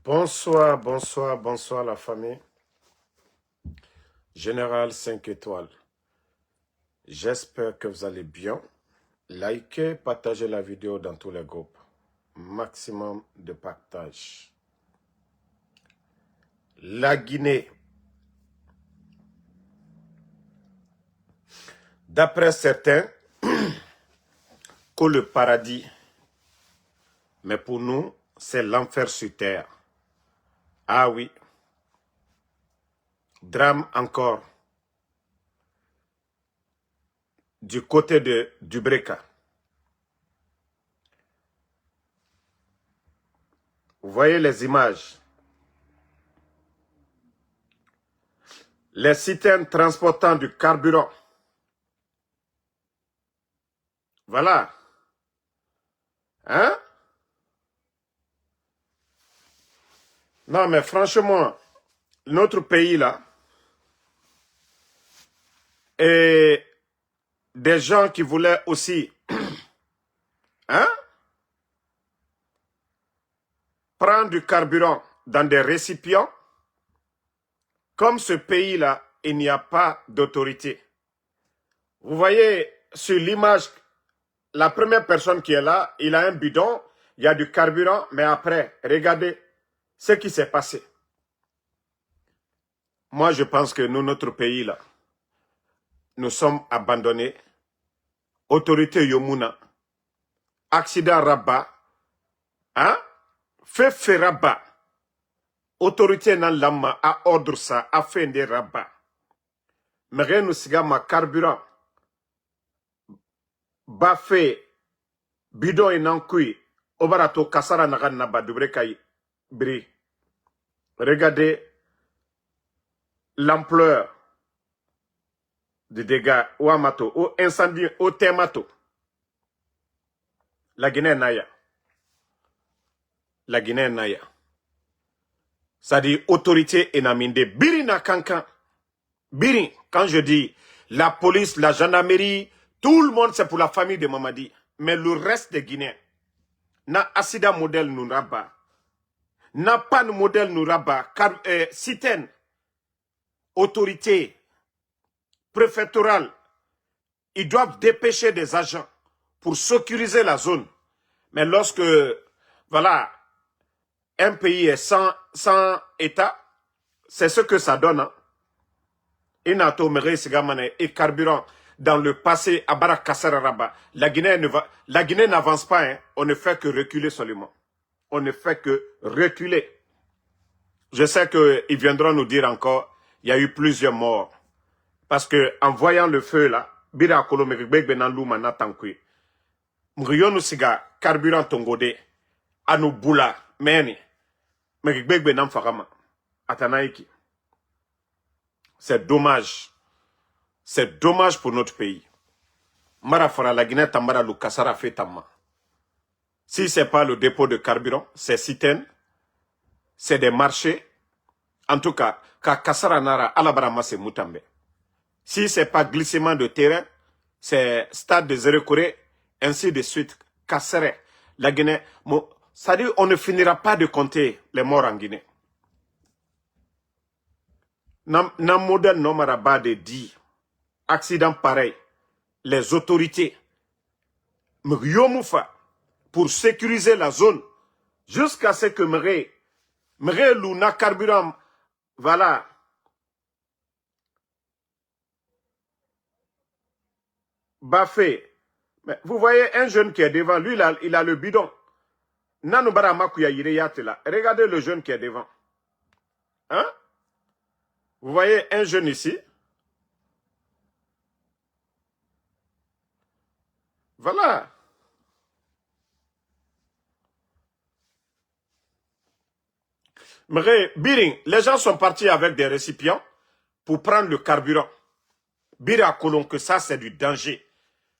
Bonsoir, bonsoir, bonsoir la famille. Général 5 étoiles. J'espère que vous allez bien. Likez, partagez la vidéo dans tous les groupes. Maximum de partage. La Guinée. D'après certains, que le paradis. Mais pour nous, c'est l'enfer sur terre. Ah oui. Drame encore. Du côté de Dubreka. Vous voyez les images. Les citernes transportant du carburant. Voilà. Hein? Non, mais franchement, notre pays là, et des gens qui voulaient aussi, hein, prendre du carburant dans des récipients, comme ce pays là, il n'y a pas d'autorité. Vous voyez sur l'image, la première personne qui est là, il a un bidon, il y a du carburant, mais après, regardez ce qui s'est passé. Moi, je pense que nous, notre pays là, nous sommes abandonnés. Autorité Yomuna, accident Rabat, hein? Fait Rabat. Autorité nan lama a ordre ça, a fait des Rabat. Mais nous siga ma carburant. Bafé, bidon et nankui, obarato kasara nagan naba dubrekai bri. Regardez l'ampleur des dégâts au amato, au incendie, au thermato. La Guinée Naya. La Guinée Naya. Ça dit autorité enaminde. Biri na kankan. Biri, quand je dis la police, la gendarmerie, tout le monde c'est pour la famille de Mamadi. Mais le reste des Guinéens, na accident modèle nous rabat. Na pas de modèle nous rabat. Car citaine, autorité préfectorale, ils doivent dépêcher des agents pour sécuriser la zone. Mais lorsque, voilà, un pays est sans État, c'est ce que ça donne. Hein? Et carburant dans le passé à Barakassararaba. La Guinée n'avance pas, hein? On ne fait que reculer seulement. On ne fait que reculer. Je sais qu'ils viendront nous dire encore, il y a eu plusieurs morts. Parce que en voyant le feu là, Bira Kolo Megbeg Benalou Manatankui, Mrionou Siga, carburant Tongode, Anou Boula, Meni, Megbeg Benam Farama, Atanaiki. C'est dommage. C'est dommage pour notre pays. Marafara la Guinée Tambara Lukassara fait Tamma. Si ce n'est pas le dépôt de carburant, c'est citernes, c'est des marchés. En tout cas, Kassara Nara Alabarama c'est Moutambe. Si ce n'est pas glissement de terrain, c'est stade de zéro Corée, ainsi de suite. Kassere, la Guinée. Ça dit, on ne finira pas de compter les morts en Guinée. Nam modèle Nomaraba de dit, accident pareil, les autorités, Mriomoufa, pour sécuriser la zone, jusqu'à ce que Mre Luna carburant, voilà, Bafé. Mais vous voyez un jeune qui est devant, lui il a le bidon. Regardez le jeune qui est devant. Hein? Vous voyez un jeune ici. Voilà. Mais Biring, les gens sont partis avec des récipients pour prendre le carburant. Bira Kolon, que ça c'est du danger.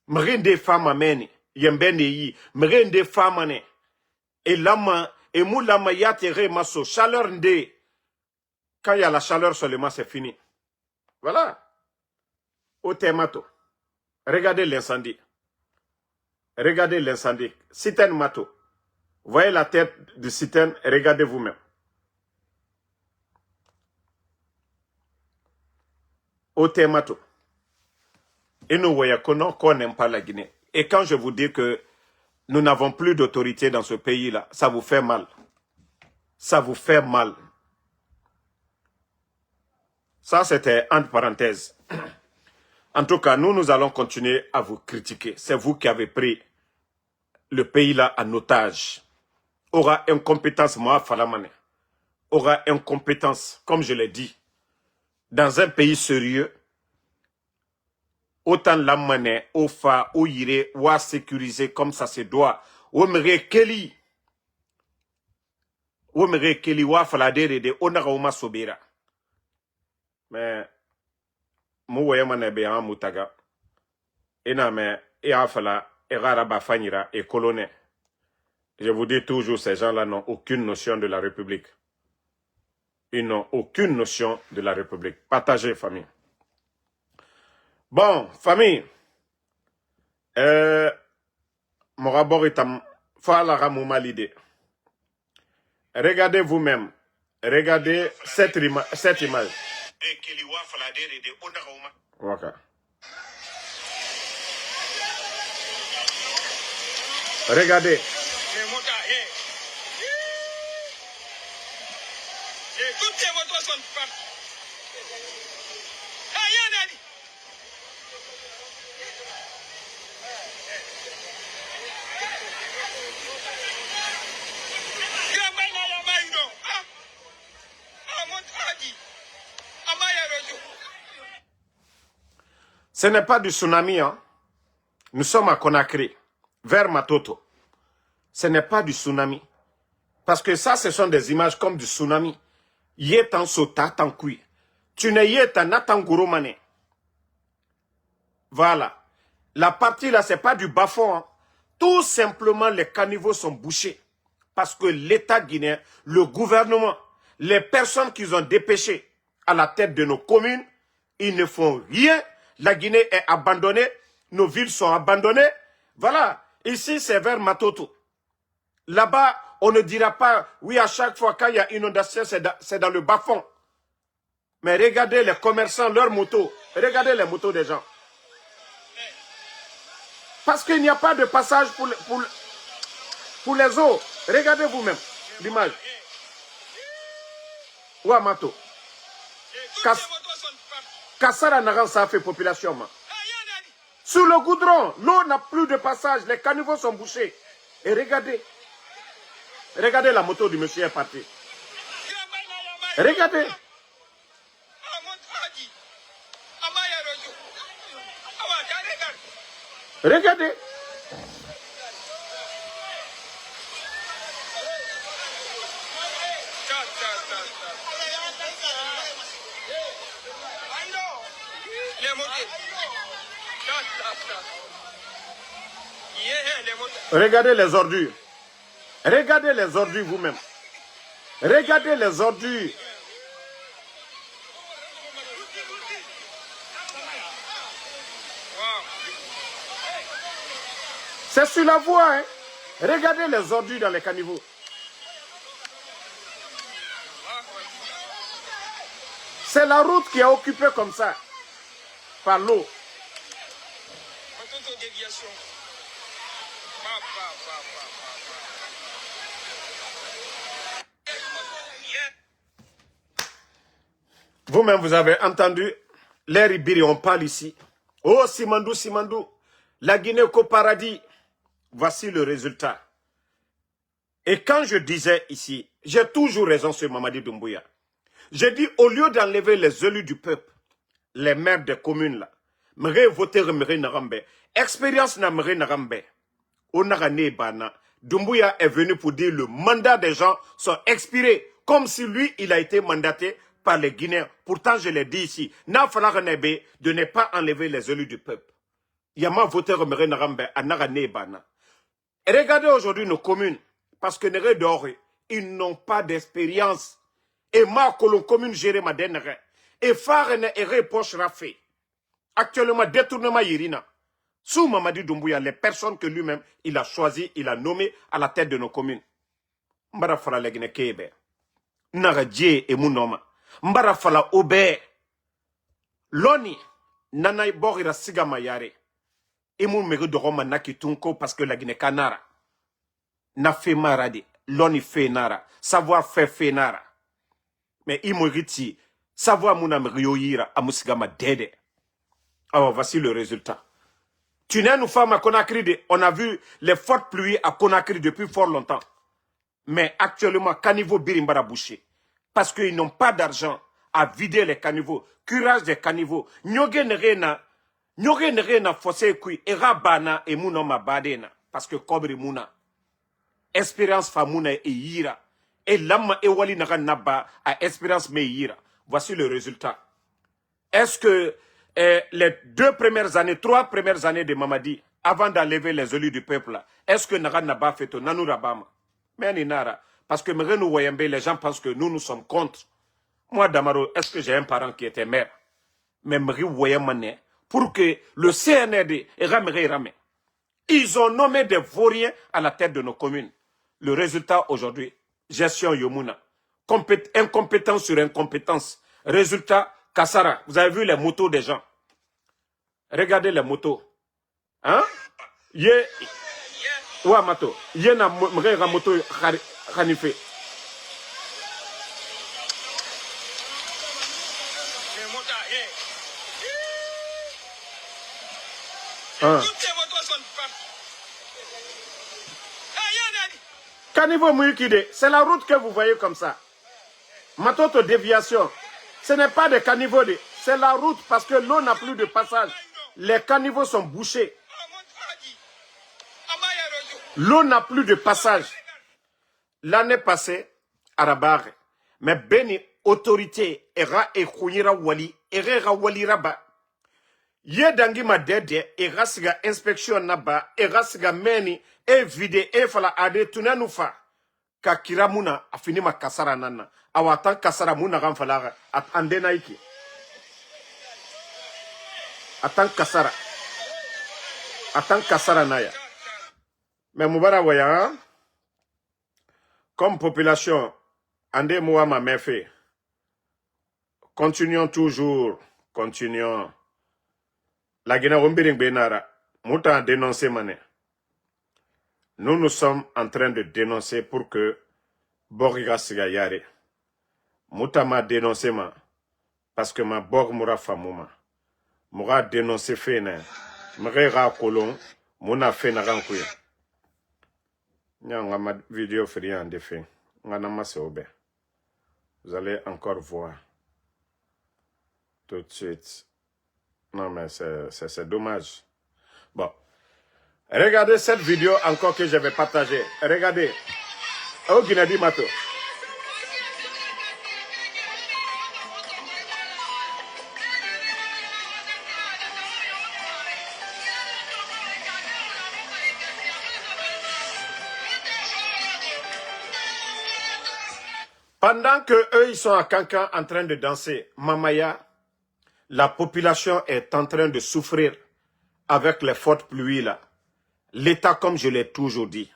Mrende femmes amène, yembene yi, mrende femmes amène. Et lama, et mou lama yatere maso, chaleur nde. Quand il y a la chaleur seulement, c'est fini. Voilà. Au thermato. Regardez l'incendie. Regardez l'incendie. Citerne mato. Voyez la tête du citerne, regardez vous-même. au Thémato. Et nous voyons qu'on n'aime pas la Guinée. Et quand je vous dis que nous n'avons plus d'autorité dans ce pays-là, ça vous fait mal. Ça vous fait mal. Ça, c'était entre parenthèses. En tout cas, nous allons continuer à vous critiquer. C'est vous qui avez pris le pays-là en otage. Aura incompétence, moi, Falamane. Aura incompétence, comme je l'ai dit. Dans un pays sérieux, autant la monnaie, au fa, au yire, ou à sécuriser comme ça se doit. Ou me keli. Ou me keli, ou à faladere de onara sobera. Mais, mouye manebe en moutaga. Et na me, et à fala, et raraba fanira, et colonel. Je vous dis toujours, ces gens-là n'ont aucune notion de la République. Ils n'ont aucune notion de la République. Partagez, famille. Bon, famille. Mon rapport est à l'idée. Regardez vous-même. Regardez cette image. Okay. Regardez. Toutes ces motos sont parties. Ce n'est pas du tsunami, hein. Nous sommes à Conakry, vers Matoto. Ce n'est pas du tsunami. Parce que ça, ce sont des images comme du tsunami. Yetan sota tankui. Tu n'es yetan atangurumane. Voilà. La partie là, c'est pas du bas-fond. Hein. Tout simplement, les caniveaux sont bouchés. Parce que l'État guinéen, le gouvernement, les personnes qu'ils ont dépêchées à la tête de nos communes, ils ne font rien. La Guinée est abandonnée. Nos villes sont abandonnées. Voilà. Ici, c'est vers Matoto. Là-bas, on ne dira pas, oui, à chaque fois qu'il y a inondation, c'est dans le bas-fond. Mais regardez les commerçants, leurs motos. Regardez les motos des gens. Parce qu'il n'y a pas de passage pour les eaux. Regardez vous-même l'image. Ouamato. Kassara Naran, ça fait population. Sur le goudron, l'eau n'a plus de passage. Les caniveaux sont bouchés. Et regardez. Regardez la moto du monsieur est parti. Regardez. Regardez. Regardez les ordures. Regardez les ordures vous-même. Regardez les ordures. C'est sur la voie, hein. Regardez les ordures dans les caniveaux. C'est la route qui est occupée comme ça, par l'eau. Vous-même, vous avez entendu les Ribiri, on parle ici. Oh, Simandou, Simandou, la Guinée qu'au paradis. Voici le résultat. Et quand je disais ici, j'ai toujours raison sur Mamadi Doumbouya. J'ai dit, au lieu d'enlever les élus du peuple, les maires des communes là, m'aurait voté Méré Narambe, expérience na Méré Narambe, Onarane Bana, Doumbouya est venu pour dire le mandat des gens sont expirés, comme si lui, il a été mandaté par les Guinéens. Pourtant, je l'ai dit ici, n'a fallu de ne pas enlever les élus du peuple. Yama voté Méré Narambe, Anarane Bana. Et regardez aujourd'hui nos communes, parce que Néré Doré, ils n'ont pas d'expérience. Et ma colon commune gérée ma dernière. Et Farene et Répoche Rafé. Actuellement, détournement Irina. Sous Mamadi Doumbouya, les personnes que lui-même, il a choisi, il a nommé à la tête de nos communes. Mbara fala legne kebe. Nara dje et mounoma. Mbara fala obe. Loni, nana borira siga mayare. Imu meri doroma naki tunko parce que la Guinée Canara. Na fait maradi. Loni fait nara. Savoir fait nara. Mais imoriti. Savoir muna merioyira amusiga ma dede. Alors voici le résultat. Tunnel nous femmes à Conakry, on a vu les fortes pluies à Conakry depuis fort longtemps. Mais actuellement, caniveau Birimbara bouché. Parce qu'ils n'ont pas d'argent à vider les caniveaux. Curage des caniveaux. Nyoge nerena fossé kui era bana et mounoma badena. Parce que kobri mouna. Espérance famouna et yira. Et l'âme et wali naba à espérance me yira. Voici le résultat. Est-ce que les 3 premières années de Mamadi, avant d'enlever les élus du peuple, est-ce que Nara n'a pas fait au Nanou Rabama? Mais Nara, parce que les gens pensent que nous sommes contre. Moi, Damaro, est-ce que j'ai un parent qui était maire? Mais pour que le CNRD et Rame, ils ont nommé des vauriens à la tête de nos communes. Le résultat aujourd'hui, gestion Yomuna. Incompétence sur incompétence. Résultat, Kassara, vous avez vu les motos des gens. Regardez les motos. Hein? Ouah, mato. Na moto Khanife. Caniveau Mouyukide, c'est la route que vous voyez comme ça. Matoto déviation. Ce n'est pas des caniveaux, c'est la route parce que l'eau n'a plus de passage. Les caniveaux sont bouchés. L'eau n'a plus de passage. L'année passée, à Rabar, mais Beni, autorité, era et Kouira Wali, era Wali Rabat. Yedangi ma dede, era siga inspection naba, era siga meni, e vide, e fala ade, tunanufa. Ka kiramuna, a fini ma kasara nana. Awatan kasara muna ramfalara, at andena iki. Atan kasara naya. Mais Moubara Waya, comme population, Andé Mouama Mefe, continuons toujours, continuons. La Guinée Wumbiring Benara, Mouta a dénoncé Mané. Nous sommes en train de dénoncer pour que Boriga Sigayare. Mouta m'a dénoncé ma, parce que ma Bor Moura Famouma. Moura dénoncé Fene. Mrera Kolon, Mouna Fena Rankouya. Nyanga ma vidéo fait en défait. Vous allez encore voir. Tout de suite. Non, mais c'est dommage. Bon. Regardez cette vidéo encore que je vais partager. Regardez. Oh, Guinadi Mato. Pendant que eux, ils sont à Cancan en train de danser, Mamaya, la population est en train de souffrir avec les fortes pluies là. L'État, comme je l'ai toujours dit,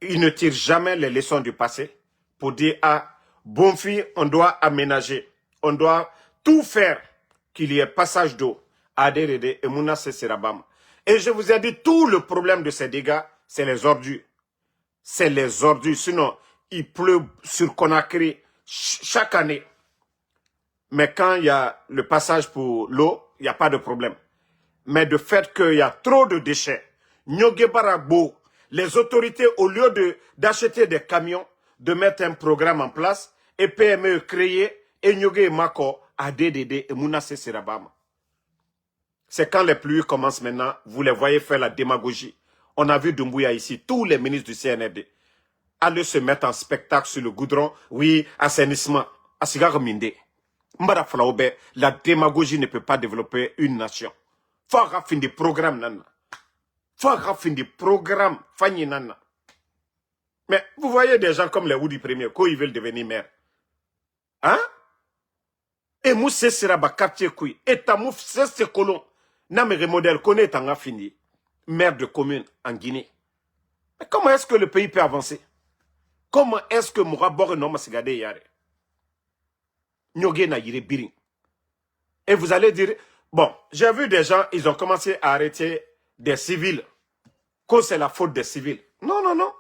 il ne tire jamais les leçons du passé pour dire, ah, bon fille, on doit aménager, on doit tout faire qu'il y ait passage d'eau à Derede et Mouna Serabam. Et je vous ai dit, tout le problème de ces dégâts, c'est les ordures. C'est les ordures. Sinon, il pleut sur Conakry chaque année. Mais quand il y a le passage pour l'eau, il n'y a pas de problème. Mais de fait qu'il y a trop de déchets, Nyogebarabo, les autorités, au lieu d'acheter des camions, de mettre un programme en place, et PME créer, et Nyoge Mako, à DDD et Mounase Serabama. C'est quand les pluies commencent maintenant, vous les voyez faire la démagogie. On a vu Doumbouya ici, tous les ministres du CNRD, aller se mettre en spectacle sur le goudron, oui, assainissement, Asigar Minde. Mbara Flaoube, la démagogie ne peut pas développer une nation. Faut raffiner des programmes, nana. Faut raffiner des programmes, fanny nana. Mais vous voyez des gens comme les Woody Premier, quand ils veulent devenir maire. Hein? Et Moussé Seraba quartier Koui, et Tamouf c'est colon. Namere modèle connaît en fini. Maire de commune en Guinée. Mais comment est-ce que le pays peut avancer? Comment est-ce que Mourabor et Noma Sigade Yare? Nyoge na yire biring. Et vous allez dire, bon, j'ai vu des gens, ils ont commencé à arrêter des civils, que c'est la faute des civils. Non, non, non.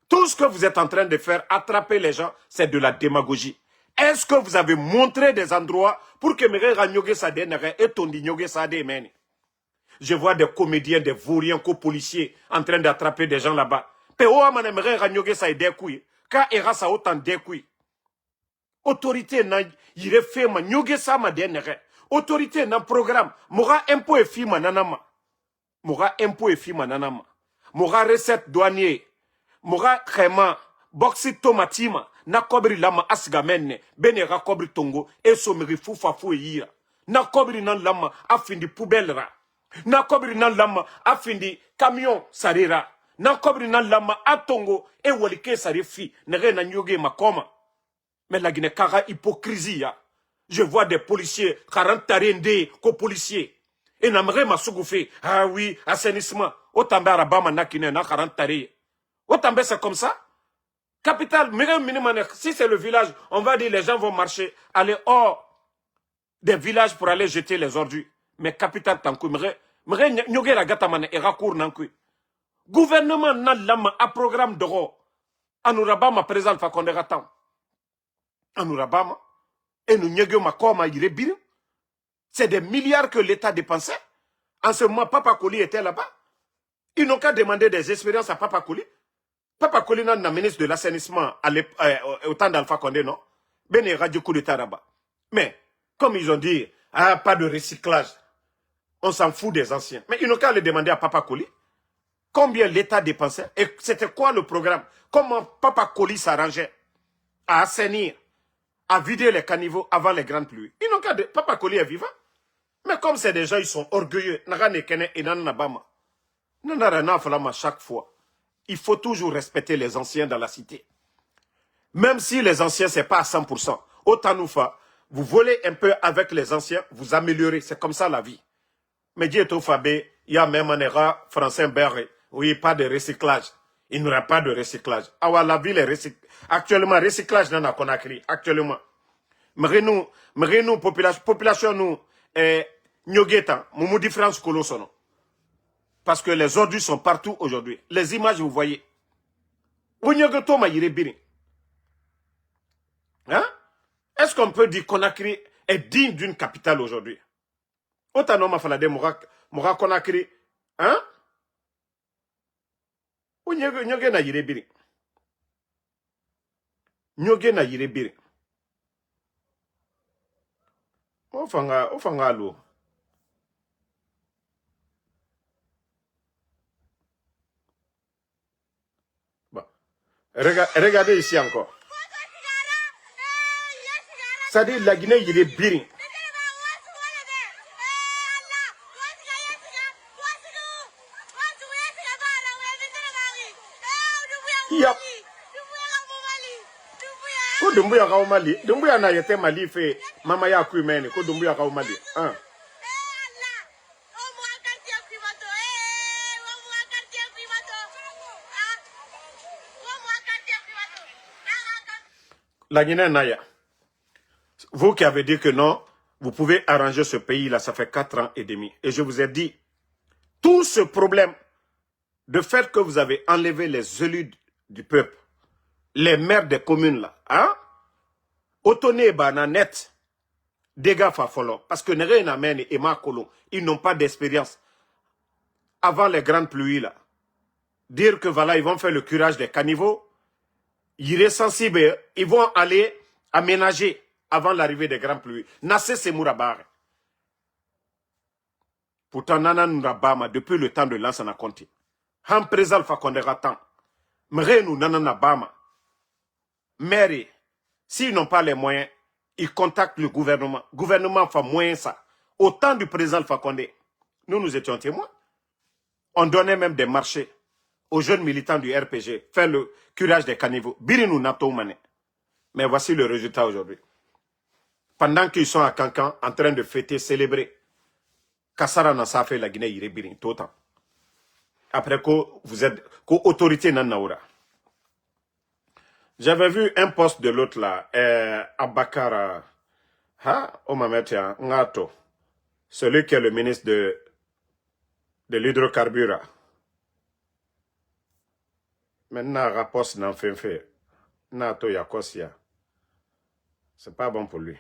Tout ce que vous êtes en train de faire, attraper les gens, c'est de la démagogie. Est-ce que vous avez montré des endroits pour que Mère Ragnogue Sade et Tondi Nyogue Sade mène? Je vois des comédiens, des vauriens, policiers en train d'attraper des gens là-bas. Péo amane Mère Ragnogue Sade couilles. Quand era sa autant de couilles. Autorité n'a yire fait ma Nyogue Sama denere. Autorité n'a programme. Mora impôt et fi mananama. Mora impôt et fi mananama. Mora recette douanier. Mora khema. Boxi tomatima. Na kobri lama asgamenne. Benera kobri tongo. E someri fufa fu yira. Na kobri nan lama afindi poubelle ra. Na kobri nan lama afindi camion sarira. Na kobri nan lama atongo e walike sarifi. Nere na nyoge makoma. Mais la Guinée kara hypocrisie. Je vois des policiers, 40 tarendés, co-policiers. Et n'aimerait ma sougoufer. Ah oui, assainissement. Autant barabama nakine na 40 taré. Autant c'est comme ça. Capitale, si c'est le village, on va dire les gens vont marcher, aller hors des villages pour aller jeter les ordures. Mais capitale, tant que nyogé la gatamane et racour nankui. Gouvernement n'a lama à programme d'oro. Anourabama présent Fakonde Ratan. Anourabama. Et nous nyogé ma koma yirébir. C'est des milliards que l'État dépensait. En ce moment, Papa Koli était là-bas. Ils n'ont qu'à demander des expériences à Papa Koli. Papa Koli n'a ministre de l'assainissement au temps d'Alpha Condé, non? Ben radio coup d'État là-bas. Mais, comme ils ont dit, ah, pas de recyclage. On s'en fout des anciens. Mais ils n'ont qu'à le demander à Papa Koli. Combien l'État dépensait? Et c'était quoi le programme? Comment Papa Koli s'arrangeait à assainir, à vider les caniveaux avant les grandes pluies? Ils n'ont qu'à... Papa Koli est vivant. Mais comme c'est des gens, ils sont orgueilleux. Chaque fois. Il faut toujours respecter les anciens dans la cité. Même si les anciens, ce n'est pas à 100%. Autant nous faire, vous volez un peu avec les anciens, vous améliorez. C'est comme ça la vie. Mais Dieu est au Fabé, il y a même un erreur français berré. Oui, pas de recyclage. Il n'y aura pas de recyclage. Ah ouais, la ville est recyclage. Actuellement, recyclage dans la Conakry. Actuellement. Mais nous, population, nous, Nyogeta, Moumou différence Kolosono. Parce que les ordures sont partout aujourd'hui. Les images, vous voyez. Hein? Est-ce qu'on peut dire que Conakry est digne d'une capitale aujourd'hui? Autant non, ma falade, Moura Conakry. Hein? Nyoge na yirebiri. Nyoge na yirebiri. Ofanga lo. Regardez ici encore. Ça dit la Guinée, il est bien. Ko Dumbuya ka Mali, Dumbuya na yete Mali fait mama ya ku mene ko Dumbuya ka Mali. Hein. La Guinée Naya, vous qui avez dit que non, vous pouvez arranger ce pays-là, ça fait 4 ans et demi. Et je vous ai dit, tout ce problème de fait que vous avez enlevé les élus du peuple, les maires des communes là, hein? Otone Bananet, dégâts fafolo, parce que Nere Namen et Makolo, ils n'ont pas d'expérience. Avant les grandes pluies là, dire que voilà, ils vont faire le curage des caniveaux, ils sont sensibles, ils vont aller aménager avant l'arrivée des grandes pluies. Nassé Semourabar. Pourtant, Nana Nurabama, depuis le temps de Lansana Conti, Han présal Fakonde Ratan, Mrenou Nana Nabama, Mary, s'ils n'ont pas les moyens, ils contactent le gouvernement. Le gouvernement fait moins ça. Au temps du président Fakonde, nous étions témoins. On donnait même des marchés aux jeunes militants du RPG, faire le curage des caniveaux. Birinou Nato Mane. Mais voici le résultat aujourd'hui. Pendant qu'ils sont à Cancan, en train de fêter, célébrer, Kassara n'a fait la Guinée Irébirin, tout le temps. Après que vous êtes, autorité Nanaoura. J'avais vu un poste de l'autre là, Abakara, ha, Omametia, Ngato. celui qui est le ministre de l'hydrocarbure. Maintenant, rapport n'en fait. Nato Yakosia. C'est pas bon pour lui.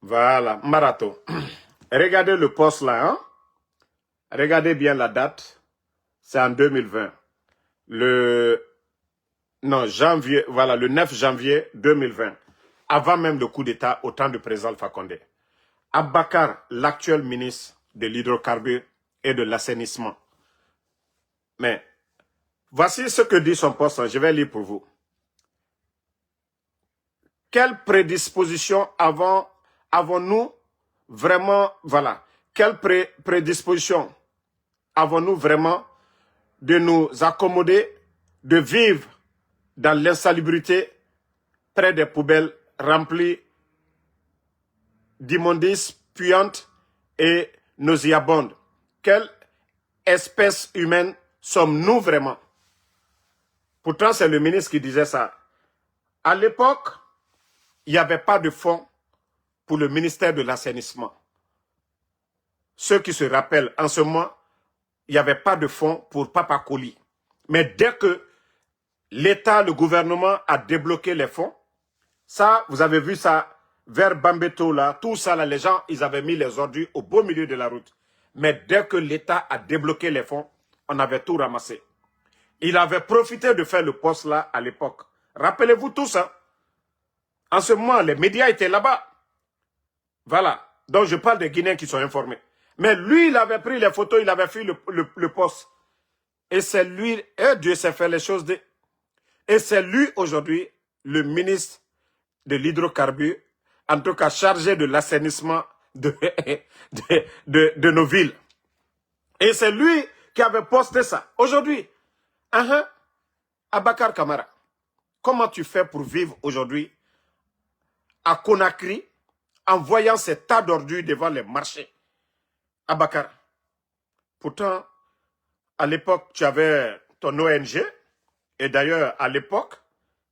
Voilà, Marato. Regardez le poste là, hein? Regardez bien la date. C'est en 2020. Janvier, voilà, le 9 janvier 2020. Avant même le coup d'État au temps du président Alpha Condé. Abakar, l'actuel ministre de l'hydrocarbure et de l'assainissement. Mais, voici ce que dit son poste, je vais lire pour vous. Quelle prédisposition avons-nous vraiment, voilà, quelle prédisposition avons-nous vraiment de nous accommoder, de vivre dans l'insalubrité près des poubelles remplies d'immondices puantes et nauséabondes? Quelle espèce humaine sommes-nous vraiment? Pourtant, c'est le ministre qui disait ça. À l'époque, il n'y avait pas de fonds pour le ministère de l'assainissement. Ceux qui se rappellent, en ce moment, il n'y avait pas de fonds pour Papa Koli. Mais dès que l'État, le gouvernement a débloqué les fonds, ça, vous avez vu ça, vers Bambeto, là, tout ça, là, les gens, ils avaient mis les ordures au beau milieu de la route. Mais dès que l'État a débloqué les fonds, on avait tout ramassé. Il avait profité de faire le poste là à l'époque. Rappelez-vous tout ça. En ce moment, les médias étaient là-bas. Voilà. Donc, je parle des Guinéens qui sont informés. Mais lui, il avait pris les photos, il avait fait le poste. Et c'est lui, et Dieu sait faire les choses. Et c'est lui, aujourd'hui, le ministre de l'hydrocarbure, en tout cas chargé de l'assainissement de nos villes. Et c'est lui qui avait posté ça. Aujourd'hui, Abakar Kamara, comment tu fais pour vivre aujourd'hui à Conakry en voyant ces tas d'ordures devant les marchés? Abakar, pourtant, à l'époque, tu avais ton ONG, et d'ailleurs, à l'époque,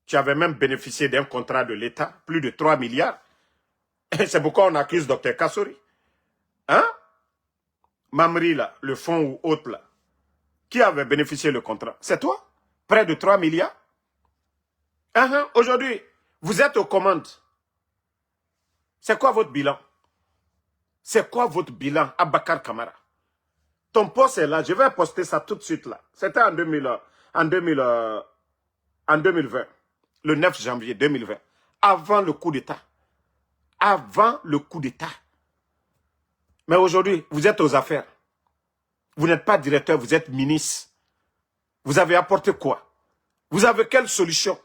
tu avais même bénéficié d'un contrat de l'État, plus de 3 milliards. Et c'est pourquoi on accuse Dr Kassori. Hein? Mamri, là, le fonds ou autre, là. Qui avait bénéficié le contrat? C'est toi? Près de 3 milliards? Aujourd'hui, vous êtes aux commandes. C'est quoi votre bilan? C'est quoi votre bilan, Abakar Kamara? Ton poste est là, je vais poster ça tout de suite là. C'était en 2020, le 9 janvier 2020, avant le coup d'État. Avant le coup d'État. Mais aujourd'hui, vous êtes aux affaires. Vous n'êtes pas directeur, vous êtes ministre. Vous avez apporté quoi? Vous avez quelle solution?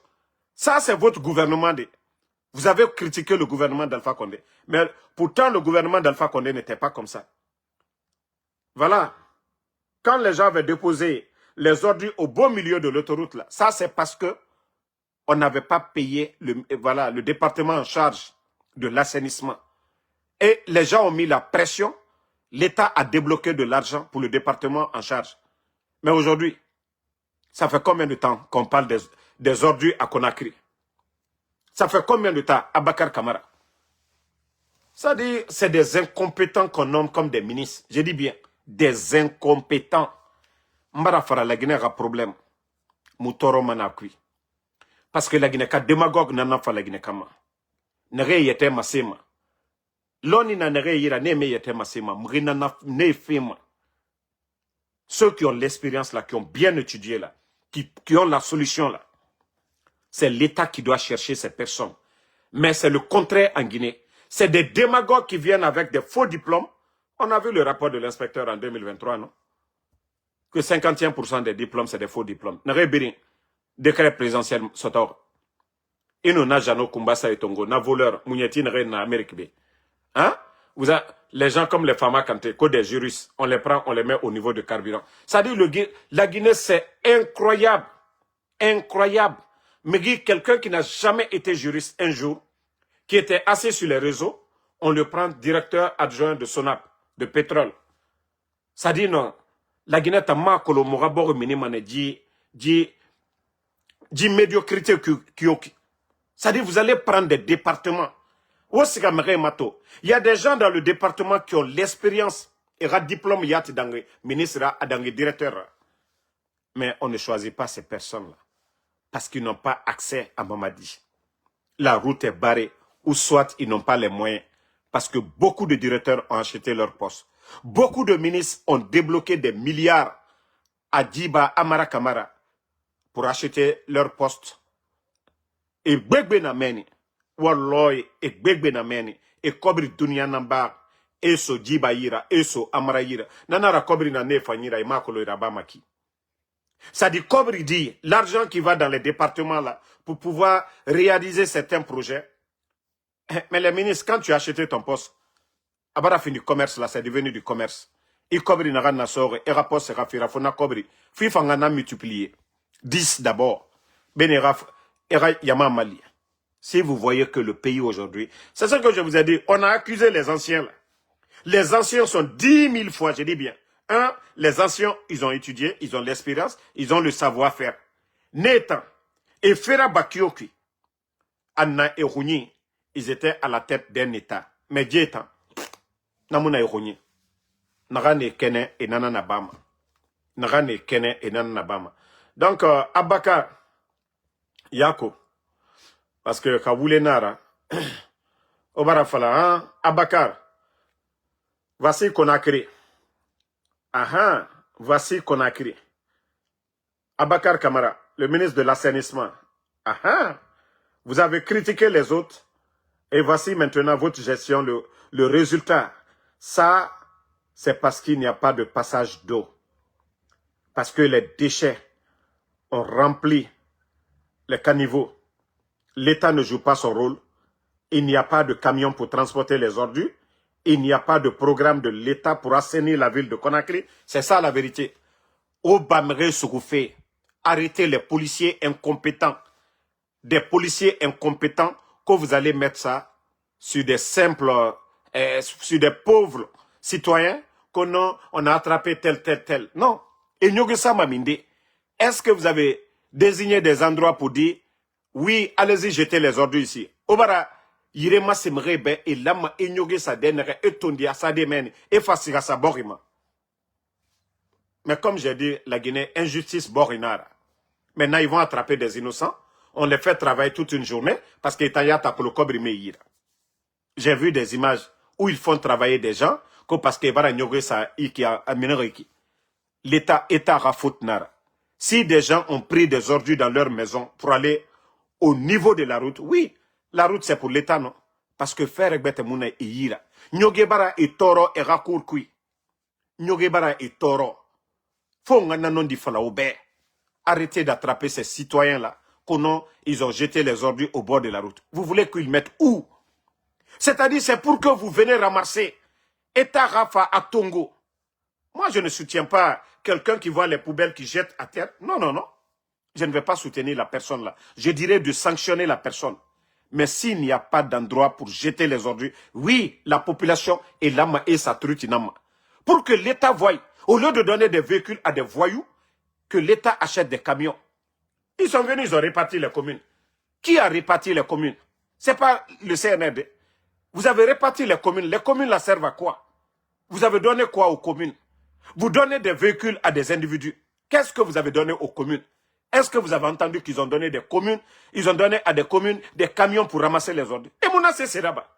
Ça, c'est votre gouvernement. Vous avez critiqué le gouvernement d'Alpha Condé. Mais pourtant, le gouvernement d'Alpha Condé n'était pas comme ça. Voilà. Quand les gens avaient déposé les ordures au beau milieu de l'autoroute, là, ça, c'est parce que on n'avait pas payé le département en charge de l'assainissement. Et les gens ont mis la pression. L'État a débloqué de l'argent pour le département en charge. Mais aujourd'hui, ça fait combien de temps qu'on parle des ordures à Conakry? Ça fait combien de temps, Abakar Kamara? Ça dit, c'est des incompétents qu'on nomme comme des ministres. Je dis bien, des incompétents. Mbara fara la Guinée a problème. Moutoro manakui. Parce que la Guinée ka démagogue nana fa la Guinée kama. Nere yete masema. Loni na nere yira ne me yete masema. Mrina na ne fema. Ceux qui ont l'expérience là, qui ont bien étudié là, qui ont la solution là. C'est l'État qui doit chercher ces personnes. Mais c'est le contraire en Guinée. C'est des démagogues qui viennent avec des faux diplômes. On a vu le rapport de l'inspecteur en 2023, non? Que 51% des diplômes, c'est des faux diplômes. N'avez décret présidentiel Sotor. Et nous, n'a Jano Kumbasa et Tongo, n'a voleur, Mounieti, n'a Amérique B. Hein? Les gens comme les Fama Kanté, que des juristes, on les prend, on les met au niveau de carburant. Ça dit, la Guinée, c'est incroyable. Incroyable. Mais quelqu'un qui n'a jamais été juriste un jour, qui était assis sur les réseaux, on le prend directeur adjoint de SONAP, de pétrole. Ça dit non. La Guinée ta ma kolo moraboro minimane dit médiocrité qui. Ça dit vous allez prendre des départements. Il y a des gens dans le département qui ont l'expérience. Et un diplôme, il y a des ministres, des directeurs. Mais on ne choisit pas ces personnes-là. Parce qu'ils n'ont pas accès à Mamadi. La route est barrée. Ou soit ils n'ont pas les moyens. Parce que beaucoup de directeurs ont acheté leur poste. Beaucoup de ministres ont débloqué des milliards à Djiba, Amara Kamara pour acheter leur poste. Et Gbegbe Nameni. Walloy et Gbegbe Nameni. Et Kobri Dunia Nambar. Et so Djiba Ira. Et so Amara Ira. Nanara Kobri Nane Fanyira. Et Makolo Irabamaki. Ça dit, Kobri dit, l'argent qui va dans les départements là, pour pouvoir réaliser certains projets. Mais les ministres, quand tu as acheté ton poste, à la fin du commerce là, c'est devenu du commerce. Et Kobri n'a pas sort, et rapport sera fait, Rafona Kobri. Fifangana multiplié. 10 d'abord. Benera, Era Yama Mali. Si vous voyez que le pays aujourd'hui, c'est ce que je vous ai dit, on a accusé les anciens là. Les anciens sont 10 000 fois, je dis bien. Un, les anciens, ils ont étudié, ils ont l'expérience, ils ont le savoir-faire. Nétan et Fera Bakioki, Anna et Rouni, ils étaient à la tête d'un État. Mais Dieu étant, Namuna et Rouni, Narane Kene et Nananabama. Narane Kene et Nananabama. Donc, Abakar, Yako, parce que Kaboulé Nara, Obarafala, hein, Abakar, voici Conakry. Ah, voici Conakry. Abakar Kamara, le ministre de l'assainissement. Ah, vous avez critiqué les autres et voici maintenant votre gestion, le résultat. Ça, c'est parce qu'il n'y a pas de passage d'eau. Parce que les déchets ont rempli les caniveaux. L'État ne joue pas son rôle. Il n'y a pas de camion pour transporter les ordures. Il n'y a pas de programme de l'État pour assainir la ville de Conakry. C'est ça la vérité. Au Bamere Soukoufé, arrêtez les policiers incompétents. Des policiers incompétents que vous allez mettre ça sur des simples, sur des pauvres citoyens qu'on on a attrapé tel. Non. Et Nyogesa Maminde, est-ce que vous avez désigné des endroits pour dire, oui, allez-y, jetez les ordures ici. Obara, Yirema Semrebe et Lama et Nyogesa Denere et Tondia Sademene et Fasira Saborima. Mais comme j'ai dit, la Guinée, injustice borinara. Maintenant, ils vont attraper des innocents. On les fait travailler toute une journée parce que j'ai vu des images où ils font travailler des gens que parce que l'État rafout nara. Si des gens ont pris des ordures dans leur maison pour aller au niveau de la route, oui, la route c'est pour l'État, non? Parce que faire Mouna et Yira. Nyogebara et Toro et Rakour Kui. Nyogebara et Toro. Arrêtez d'attraper ces citoyens-là. Ils ont jeté les ordures au bord de la route. Vous voulez qu'ils mettent où? C'est-à-dire, c'est pour que vous venez ramasser État Rafa à Tongo. Moi, je ne soutiens pas quelqu'un qui voit les poubelles qui jettent à terre. Non. Je ne vais pas soutenir la personne là. Je dirais de sanctionner la personne. Mais s'il n'y a pas d'endroit pour jeter les ordures, oui, la population est là et sa trutinama. Pour que l'État voie, au lieu de donner des véhicules à des voyous, que l'État achète des camions. Ils sont venus, ils ont réparti les communes. Qui a réparti les communes? Ce n'est pas le CNRD. Vous avez réparti les communes. Les communes la servent à quoi? Vous avez donné quoi aux communes? Vous donnez des véhicules à des individus. Qu'est-ce que vous avez donné aux communes? Est-ce que vous avez entendu qu'ils ont donné des communes? Ils ont donné à des communes des camions pour ramasser les ordures. Et Mouna, c'est là-bas.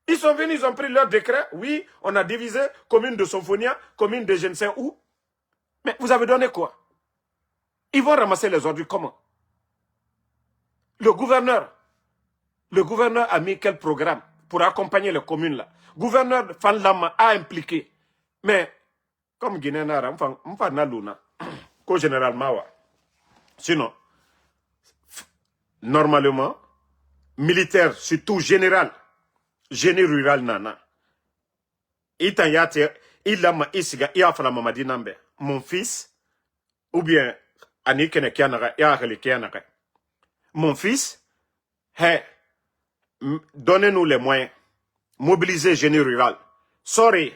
Ils sont venus, ils ont pris leur décret. Oui, on a divisé commune de Somphonia, commune de je ne sais où. Mais vous avez donné quoi? Ils vont ramasser les ordures comment? Le gouverneur a mis quel programme pour accompagner les communes là? Gouverneur Fanlama a impliqué. Mais, comme Guinénara, on n'a luna, co-général Mawa. Sinon, normalement, militaire, surtout général, génie rural nana. Mon fils, ou bien, mon fils, donnez-nous les moyens. Mobilisez génie rural. Sorry,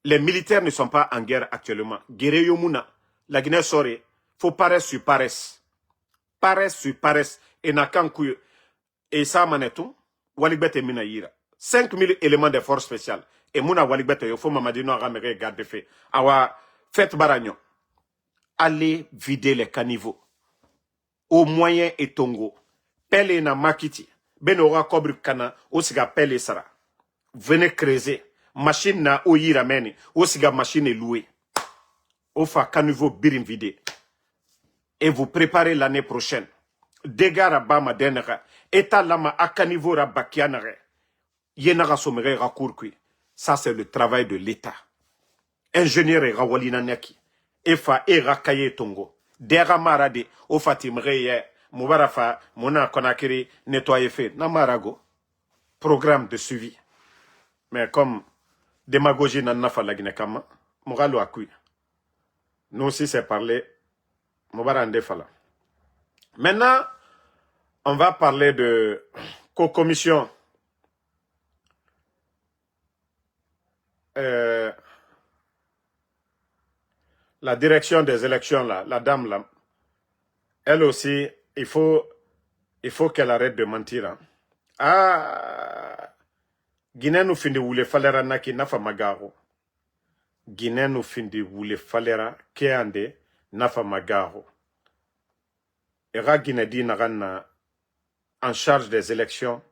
les militaires ne sont pas en guerre actuellement. Guerre Yomuna, la Guinée sorry, faut paresse sur paresse. Paresse sur paresse. Et nakankuyo. Et ça manetou, walibete mina yira. 5000 éléments de force spéciales. Et Mouna Walibet, il faut m'amadino à ramere garde fait. Awa, faites baragnon. Allez vider les caniveaux. Au moyen et tongo. Pelle na makiti. Benora kobre kana, osiga pelle sara. Venez creuser. Machine na oyi rameni. Osiga machine est louée. Ofa caniveau birim vidé. Et vous préparez l'année prochaine. Dégâts rabama denera. État lama à caniveau rabakianere. Yenara somere rakourkui. Ça, c'est le travail de l'État. Ingénieur et rawalina neki. Efa e rakaye tongo. Dera marade. O fatimreye. Moubarafa. Mona konakiri. Nettoyer fait. Namarago. Programme de suivi. Mais comme démagogie n'a pas la Guinée-Kama. Mouralo akui. Nous aussi, c'est parler. Moubarande fala. Maintenant, on va parler de co-commission. La direction des élections, là, la dame, là, elle aussi, il faut qu'elle arrête de mentir. Hein. Ah, Guinée nous finit où les falera naki nafa magaro. Guinée nous finit où les falera keande nafa magaro. Era Guinée di narana en charge des élections.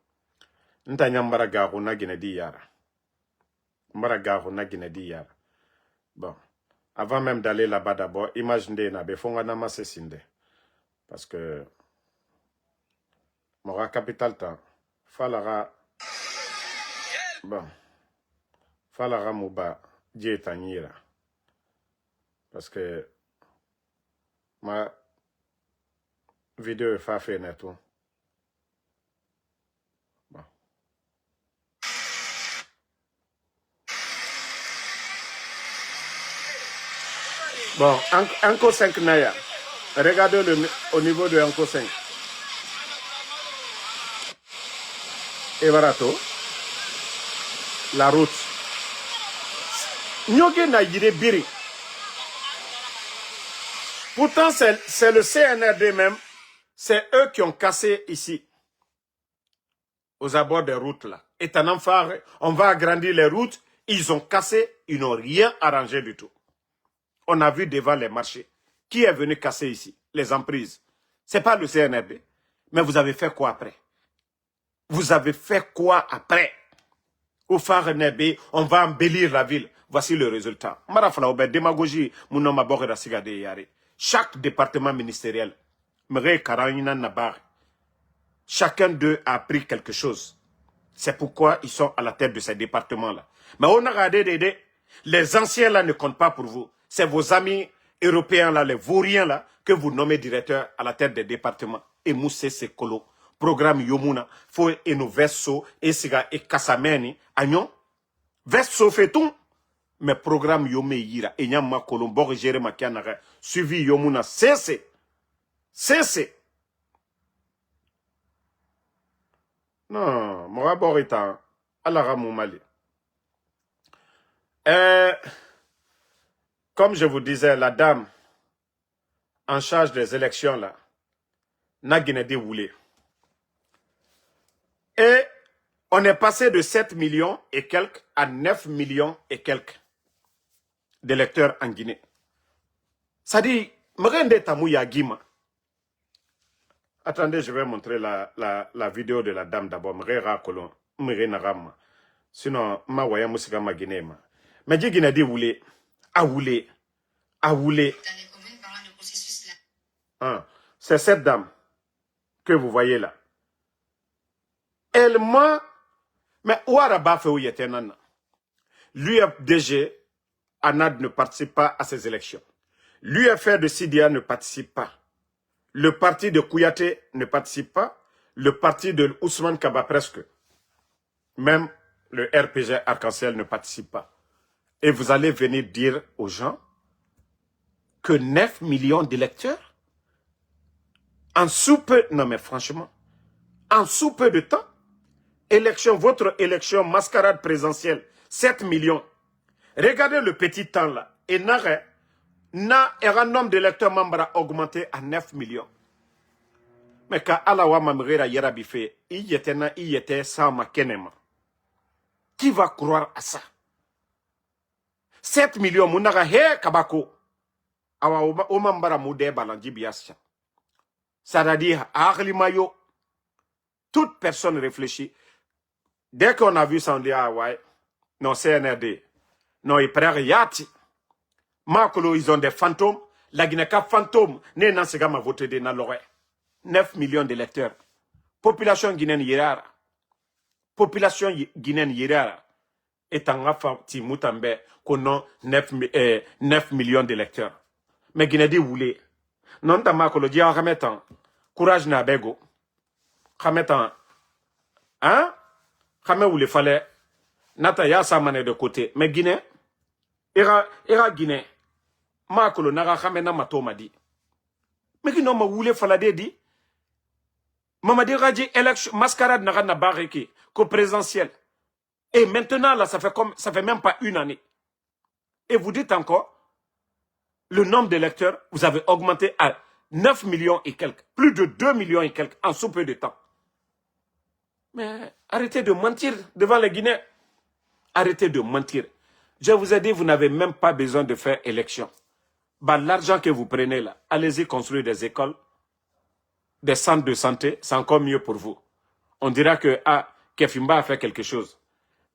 Ntanya mbaragaro na Guinée di yara. Mbaragaro na Guinée di yara. Bon. Avant même d'aller là-bas d'abord, imaginez na befonga na masesinde. Parce que mora capital temps. Falara bon. Falara muba djetanyira. Parce que ma vidéo est fa fait net. Bon. Bon, Anko 5 Naya. Regardez au niveau de Anko 5. Et barato. La route. Nyoge na yire biri. Pourtant, c'est le CNRD même. C'est eux qui ont cassé ici. Aux abords des routes là. Et en enfant, on va agrandir les routes. Ils ont cassé. Ils n'ont rien arrangé du tout. On a vu devant les marchés. Qui est venu casser ici? Les emprises. Ce n'est pas le CNRD. Mais vous avez fait quoi après? Vous avez fait quoi après? Au phare Nebe, on va embellir la ville. Voici le résultat. Marafla obe démagogie, mon nom aborde sigade yare. Chaque département ministériel, mere karayina nabar. Chacun d'eux a appris quelque chose. C'est pourquoi ils sont à la tête de ces départements-là. Mais on a regardé, les anciens là ne comptent pas pour vous. C'est vos amis européens là, les vauriens là, que vous nommez directeur à la tête des départements. Et Moussé Sekolo, programme Yomuna, faut et nos versos, et Siga et Kassameni, Agnon, verso fait tout. Mais programme Yome Yira, et Nyama Kolombo, Géré Makianara, suivi Yomuna, cessez. Non, mon rapport est à la Ramoumali. Comme je vous disais, la dame en charge des élections, là, n'a Guinée voulu. Et on est passé de 7 millions et quelques à 9 millions et quelques d'électeurs en Guinée. Ça dit, Mrende Tamouya Guima. Attendez, je vais montrer la vidéo de la dame d'abord. Mrera Kolon, Mrena Rama. Sinon, ma waya musika ma Guinée. Mais Guinée dit voulez. A voulé. Hein. C'est cette dame que vous voyez là. Elle m'a... Mais Ouaraba fait où il était nana. L'UFDG, Anad ne participe pas à ces élections. L'UFR de Sidia ne participe pas. Le parti de Kouyaté ne participe pas. Le parti de Ousmane Kaba presque. Même le RPG Arc-en-Ciel ne participe pas. Et vous allez venir dire aux gens que 9 millions d'électeurs en sous peu, non mais franchement, en sous peu de temps, votre élection mascarade présidentielle, 7 millions. Regardez le petit temps là. Et un nombre d'électeurs membres a augmenté à 9 millions. Mais quand Alawa Mamrera Yerabife, il y était sans ma kenema. Qui va croire à ça? 7 millions, Mounaga, he, Kabako. Awa, Omambara Moudé, Balanji, Biascha. C'est-à-dire, à Aglimayo, toute personne réfléchit. Dès qu'on a vu ça, on dit, ah ouais, non, CNRD. Non, ils prennent Yati. Makolo, ils ont des fantômes. La Guinée-Cap fantôme. Né nan sega ma voté de Naloré. 9 millions d'électeurs. Population guinéenne yérara. Population guinéenne yérara. Et en afa ti moutambe konon 9 millions d'électeurs. Mais Guinée dit voulez. Non ta makolo di en courage na bego. Kametan. Hein? Kame où le fallait. Nata ya sa mané de côté. Mais Guinée. Era Guinée. Makolo naga kame na mato madi. Mais qui non ma voulait falade di. Mamadi Radji élection mascarade naga na barreki ko présidentiel. Et maintenant là ça fait même pas une année. Et vous dites encore le nombre d'électeurs vous avez augmenté à 9 millions et quelques, plus de 2 millions et quelques en sous peu de temps. Mais arrêtez de mentir devant les Guinéens. Arrêtez de mentir. Je vous ai dit vous n'avez même pas besoin de faire élection. Bah, l'argent que vous prenez là, allez-y construire des écoles, des centres de santé, c'est encore mieux pour vous. On dira que Kefimba a fait quelque chose.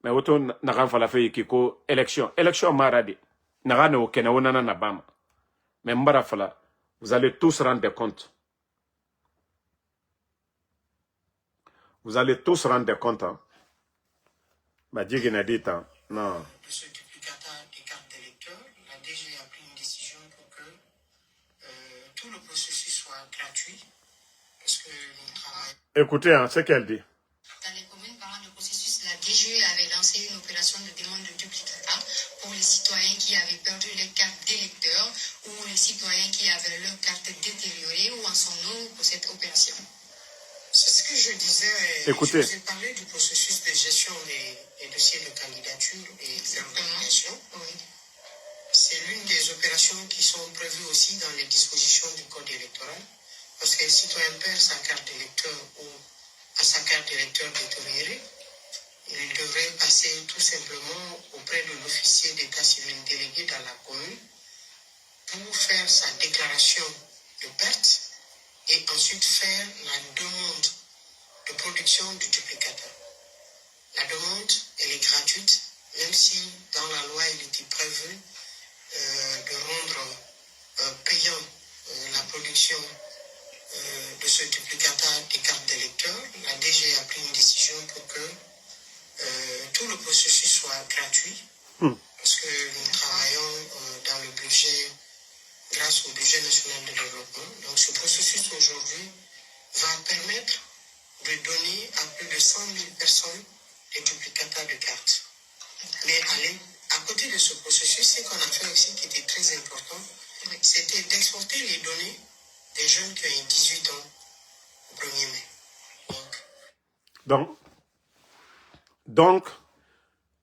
Mais autant n'a pas fait kiko élection. Élection maradi. N'a ne aucun na bama. Mais mbara fala, vous allez tous rendre compte. Vous allez tous rendre compte. Hein. Bah, Dieu n'a dit tant. Non. Ce duplicata des cartes d'électeurs, la DG a pris une décision pour que tout le processus soit gratuit. Parce que nous travaillons. Écoutez, hein, ce qu'elle dit. Dans les communes parlant de processus, la DGE avait lancé une opération de demande de duplicata pour les citoyens qui avaient perdu les cartes d'électeurs ou les citoyens qui avaient leurs cartes détériorées. Où en sont-nous pour cette opération? C'est ce que je disais. Écoutez. Je vous ai parlé du processus de gestion des dossiers de candidature et d'implication. Oui. C'est l'une des opérations qui sont prévues aussi dans les dispositions du code électoral. Parce que le citoyen perd sa carte d'électeur ou à sa carte d'électeur détériorée, il devrait passer tout simplement auprès de l'officier d'état civil délégué dans la commune pour faire sa déclaration de perte et ensuite faire la demande de production du duplicata. La demande, elle est gratuite, même si dans la loi il était prévu de rendre payant la production de ce duplicata des cartes d'électeurs. La DG a pris une décision pour que tout le processus soit gratuit, parce que nous travaillons dans le budget, grâce au budget national de développement. Donc ce processus aujourd'hui va permettre de donner à plus de 100 000 personnes des duplicata de cartes. Mais à côté de ce processus, ce qu'on a fait aussi qui était très important, c'était d'exporter les données des jeunes qui ont 18 ans au 1er mai. Donc,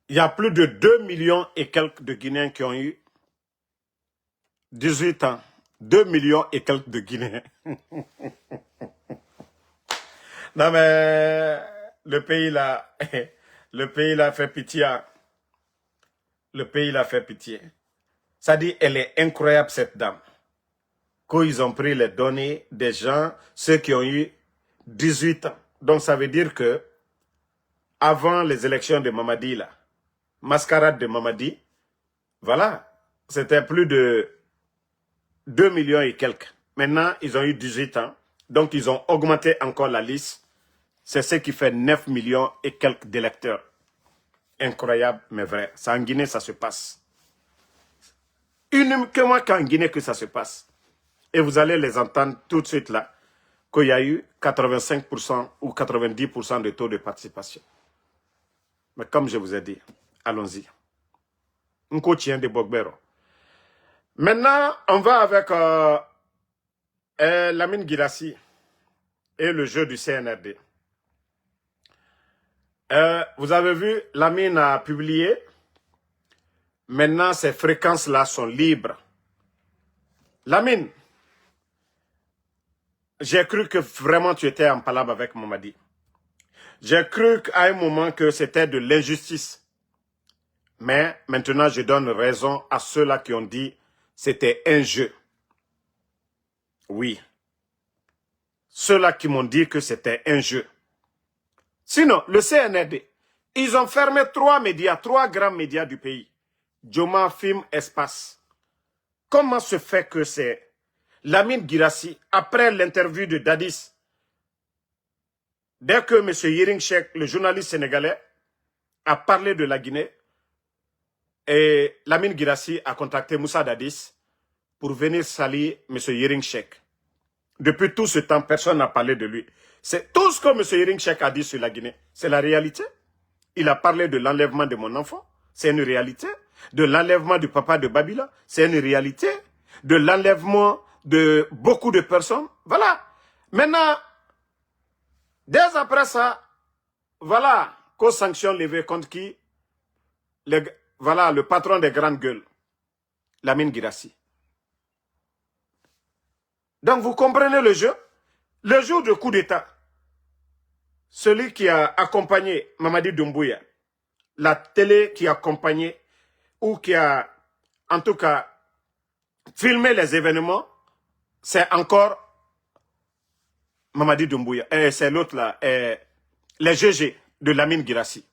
il y a plus de 2 millions et quelques de Guinéens qui ont eu 18 ans. 2 millions et quelques de Guinéens. Non mais, le pays là fait pitié. Le pays là fait pitié. Ça dit, elle est incroyable cette dame. Qu'ils ont pris les données des gens, ceux qui ont eu 18 ans. Donc ça veut dire que, avant les élections de Mamadi là, mascarade de Mamadi, voilà, c'était plus de 2 millions et quelques. Maintenant, ils ont eu 18 ans. Donc, ils ont augmenté encore la liste. C'est ce qui fait 9 millions et quelques d'électeurs. Incroyable, mais vrai. C'est en Guinée, ça se passe. Uniquement qu'en Guinée que ça se passe. Et vous allez les entendre tout de suite là, qu'il y a eu 85% ou 90% de taux de participation. Mais comme je vous ai dit, allons-y. Un coachien de Bogbero. Maintenant, on va avec Lamine Guirassy et le jeu du CNRD. Vous avez vu, Lamine a publié. Maintenant, ces fréquences-là sont libres. Lamine, j'ai cru que vraiment tu étais en palabre avec Mamadi. J'ai cru qu'à un moment que c'était de l'injustice Mais maintenant, je donne raison à ceux-là qui ont dit c'était un jeu. Oui. Ceux-là qui m'ont dit que c'était un jeu. Sinon, le CNRD, ils ont fermé 3 médias, 3 grands médias du pays. Joma, Film, Espace. Comment se fait que c'est Lamine Guirassy, après l'interview de Dadis, dès que M. Yering Sheikh, le journaliste sénégalais, a parlé de la Guinée, et Lamine Guirassy a contacté Moussa Dadis pour venir saluer M. Yering Sheikh. Depuis tout ce temps, personne n'a parlé de lui. C'est tout ce que M. Yering Sheikh a dit sur la Guinée. C'est la réalité. Il a parlé de l'enlèvement de mon enfant. C'est une réalité. De l'enlèvement du papa de Babila. C'est une réalité. De l'enlèvement de beaucoup de personnes. Voilà. Maintenant, dès après ça, voilà, qu'aux sanctions levées contre qui? Voilà, le patron des grandes gueules, Lamine Guirassy. Donc, vous comprenez le jeu? Le jour du coup d'État, celui qui a accompagné Mamadi Doumbouya, la télé qui a accompagné ou qui a, en tout cas, filmé les événements, c'est encore Mamadi Doumbouya. Et c'est l'autre là, les GG de Lamine Guirassy.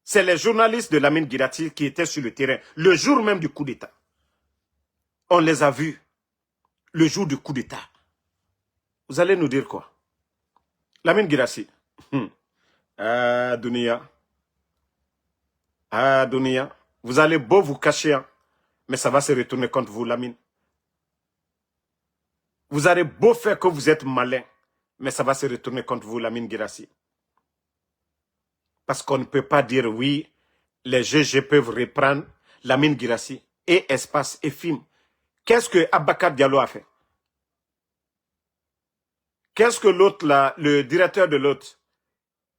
C'est les journalistes de Lamine Guirassy qui étaient sur le terrain, le jour même du coup d'État. On les a vus, le jour du coup d'État. Vous allez nous dire quoi? Lamine Guirassy. Ah, Dounia. Ah, Dounia. Vous allez beau vous cacher, hein, mais ça va se retourner contre vous, Lamine. Vous avez beau faire que vous êtes malin, mais ça va se retourner contre vous, Lamine Guirassy. Parce qu'on ne peut pas dire oui, les GG peuvent reprendre Lamine Guirassy et Espace et Film. Qu'est-ce que Abakar Diallo a fait? Qu'est-ce que l'autre là, le directeur de l'autre,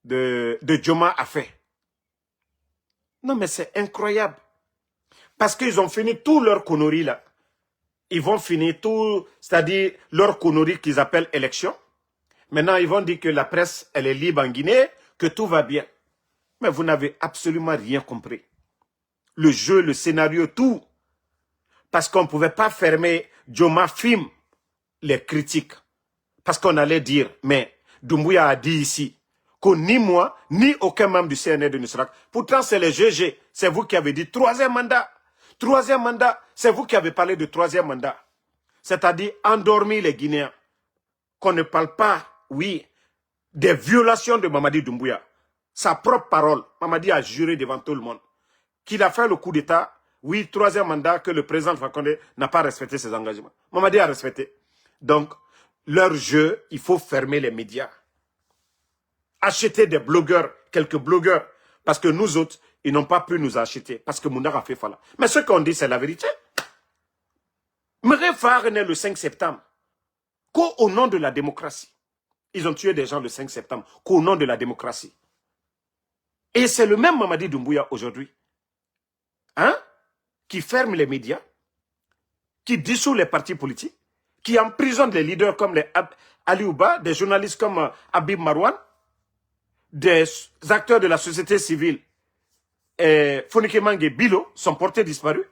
de Joma a fait? Non mais c'est incroyable. Parce qu'ils ont fini tout leur connerie là. Ils vont finir tout, c'est-à-dire leur connerie qu'ils appellent élection. Maintenant ils vont dire que la presse, elle est libre en Guinée, que tout va bien. Mais vous n'avez absolument rien compris. Le jeu, le scénario, tout. Parce qu'on ne pouvait pas fermer Joma Film, les critiques. Parce qu'on allait dire, mais Doumbouya a dit ici que ni moi, ni aucun membre du CNR de Nusrak. Pourtant, c'est les GG. C'est vous qui avez dit troisième mandat. Troisième mandat. C'est vous qui avez parlé de troisième mandat. C'est-à-dire endormir les Guinéens. Qu'on ne parle pas, oui, des violations de Mamadi Doumbouya. Sa propre parole. Mamadi a juré devant tout le monde qu'il a fait le coup d'État. Oui, troisième mandat, que le président Fakonde n'a pas respecté ses engagements. Mamadi a respecté. Donc, leur jeu, il faut fermer les médias. Acheter des blogueurs, quelques blogueurs. Parce que nous autres, ils n'ont pas pu nous acheter. Parce que Moundar a fait fala. Mais ce qu'on dit, c'est la vérité. Mrefa est né le 5 septembre. Qu'au nom de la démocratie. Ils ont tué des gens le 5 septembre. Qu'au nom de la démocratie. Et c'est le même Mamadi Doumbouya aujourd'hui. Hein? Qui ferme les médias. Qui dissout les partis politiques. Qui emprisonne les leaders comme les Ali Ouba, des journalistes comme Habib Marouane, des acteurs de la société civile, Fonike Mange Bilo, sont portés disparus.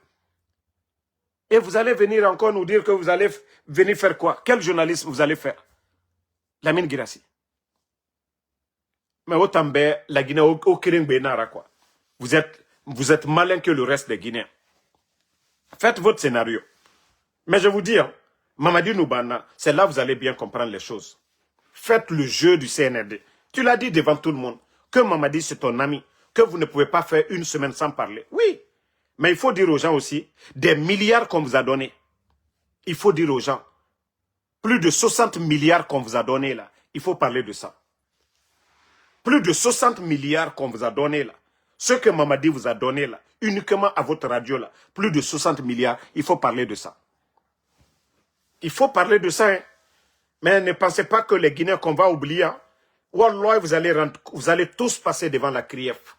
Et vous allez venir encore nous dire que vous allez venir faire quoi? Quel journalisme vous allez faire? Lamine Guirassy. Mais autant la Guinée au Kiring Benara quoi. Vous êtes malin que le reste des Guinéens. Faites votre scénario. Mais je vous dis, hein, Mamadi Noubana, c'est là que vous allez bien comprendre les choses. Faites le jeu du CNRD. Tu l'as dit devant tout le monde, que Mamadi c'est ton ami, que vous ne pouvez pas faire une semaine sans parler. Oui, mais il faut dire aux gens aussi, des milliards qu'on vous a donnés. Il faut dire aux gens, plus de 60 milliards qu'on vous a donnés là, il faut parler de ça. Plus de 60 milliards qu'on vous a donnés là, ce que Mamadi vous a donné là, uniquement à votre radio là, plus de 60 milliards, il faut parler de ça. Il faut parler de ça, hein. Mais ne pensez pas que les Guinéens qu'on va oublier, hein. Wallah, vous allez tous passer devant la CRIEF.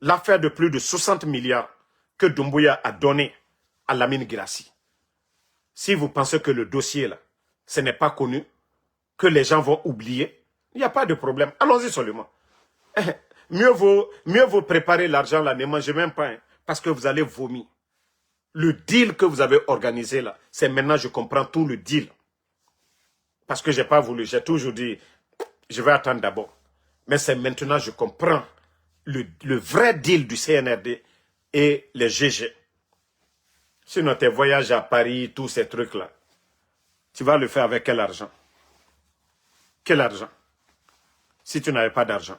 L'affaire de plus de 60 milliards que Doumbouya a donné à Lamine Guirassy. Si vous pensez que le dossier là, ce n'est pas connu, que les gens vont oublier, il n'y a pas de problème. Allons-y seulement. mieux vaut préparer l'argent là, ne mangez même pas, hein, parce que vous allez vomir. Le deal que vous avez organisé là, c'est maintenant je comprends tout le deal. Parce que j'ai pas voulu, j'ai toujours dit, je vais attendre d'abord. Mais c'est maintenant je comprends le vrai deal du CNRD et les GG. Sinon tes voyages à Paris, tous ces trucs là, tu vas le faire avec quel argent? Quel argent? Si tu n'avais pas d'argent.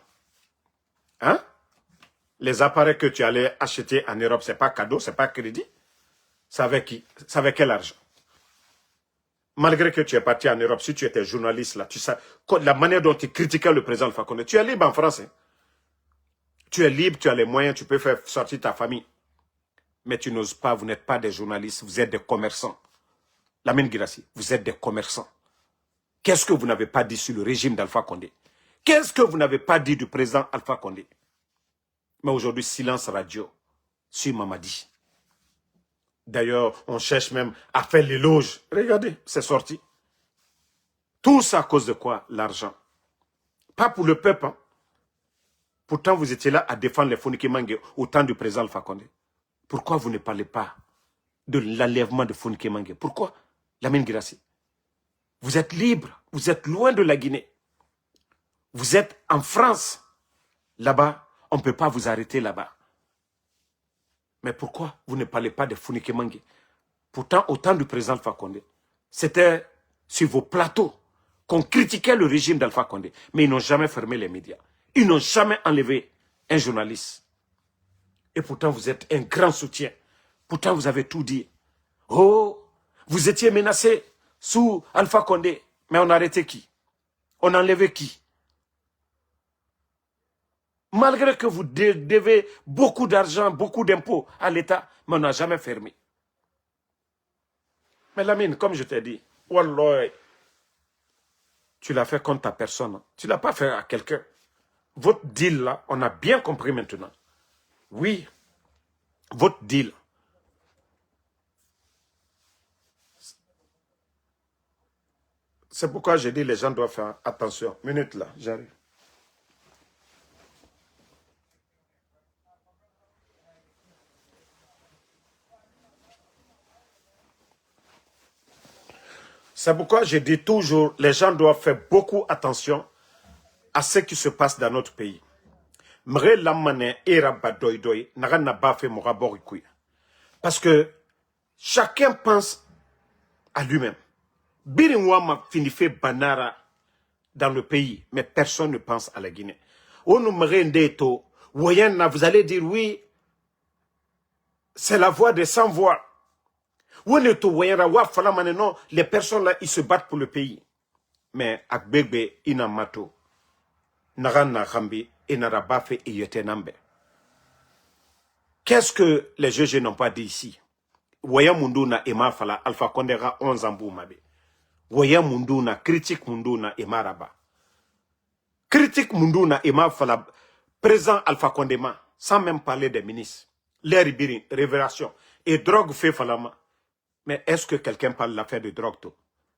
Hein? Les appareils que tu allais acheter en Europe, c'est pas cadeau, c'est pas crédit. C'est avec qui? C'est avec quel argent? Malgré que tu es parti en Europe, si tu étais journaliste là, tu sais, la manière dont tu critiquais le président Alpha Condé, tu es libre en France. Hein? Tu es libre, tu as les moyens, tu peux faire sortir ta famille. Mais tu n'oses pas, vous n'êtes pas des journalistes, vous êtes des commerçants. Lamine Guirassy, vous êtes des commerçants. Qu'est-ce que vous n'avez pas dit sur le régime d'Alpha Condé? Qu'est-ce que vous n'avez pas dit du président Alpha Condé? Mais aujourd'hui, silence radio sur Mamadi. D'ailleurs, on cherche même à faire l'éloge. Regardez, c'est sorti. Tout ça à cause de quoi? L'argent. Pas pour le peuple. Hein. Pourtant, vous étiez là à défendre les Fonike Mangue au temps du président Alpha Condé. Pourquoi vous ne parlez pas de l'enlèvement de Fonike Mangue? Pourquoi? Lamine Guirassy. Vous êtes libre. Vous êtes loin de la Guinée. Vous êtes en France. Là-bas, on ne peut pas vous arrêter là-bas. Mais pourquoi vous ne parlez pas de Fonike Mangue? Pourtant, au temps du président Alpha Condé, c'était sur vos plateaux qu'on critiquait le régime d'Alpha Condé. Mais ils n'ont jamais fermé les médias. Ils n'ont jamais enlevé un journaliste. Et pourtant, vous êtes un grand soutien. Pourtant, vous avez tout dit. Oh, vous étiez menacé sous Alpha Condé. Mais on a arrêté qui? On a enlevé qui? Malgré que vous devez beaucoup d'argent, beaucoup d'impôts à l'État, mais on n'a jamais fermé. Mais Lamine, comme je t'ai dit, Wallah, tu l'as fait contre ta personne. Tu ne l'as pas fait à quelqu'un. Votre deal là, on a bien compris maintenant. Oui, votre deal. C'est pourquoi j'ai dit les gens doivent faire attention. Minute là, j'arrive. C'est pourquoi je dis toujours, les gens doivent faire beaucoup attention à ce qui se passe dans notre pays. Parce que chacun pense à lui-même. Birinwama finifé banara dans le pays, mais personne ne pense à la Guinée. Vous allez dire oui, c'est la voix des sans voix. Les personnes là, ils se battent pour le pays. Mais Akbegbe Inamato, Narana Rambi et Narabafe et Yetenambe. Qu'est-ce que les juges n'ont pas dit ici? Waya Munduna Ema Fala Alpha Condera 11 ans Boumabe. Waya Munduna, critique Munduna Ema Raba. Critique Munduna Ema Fala, présent Alpha Condema, sans même parler des ministres. L'air Birin, révélation. Et drogue fait Falama. Mais est-ce que quelqu'un parle de l'affaire de drogue?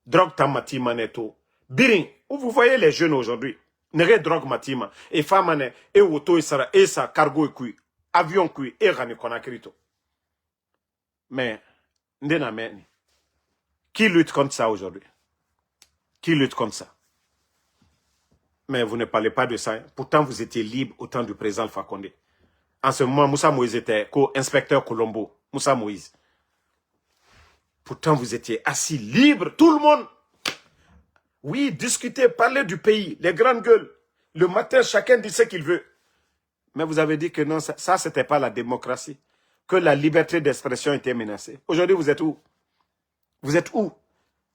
Drogue tamati maneto. Birin, où vous voyez les jeunes aujourd'hui? Nere drogue matima. Et famane, et woto, et sara, et sa cargo, et kui, avion, kui, et rani konakrito. Mais, ndena meni. Qui lutte contre ça aujourd'hui? Qui lutte contre ça? Mais vous ne parlez pas de ça. Hein? Pourtant, vous étiez libre au temps du président Alpha Condé. En ce moment, Moussa Moïse était co-inspecteur Colombo. Moussa Moïse. Pourtant, vous étiez assis libre, tout le monde. Oui, discuter, parler du pays, les grandes gueules. Le matin, chacun dit ce qu'il veut. Mais vous avez dit que non, ça c'était pas la démocratie. Que la liberté d'expression était menacée. Aujourd'hui, vous êtes où? Vous êtes où?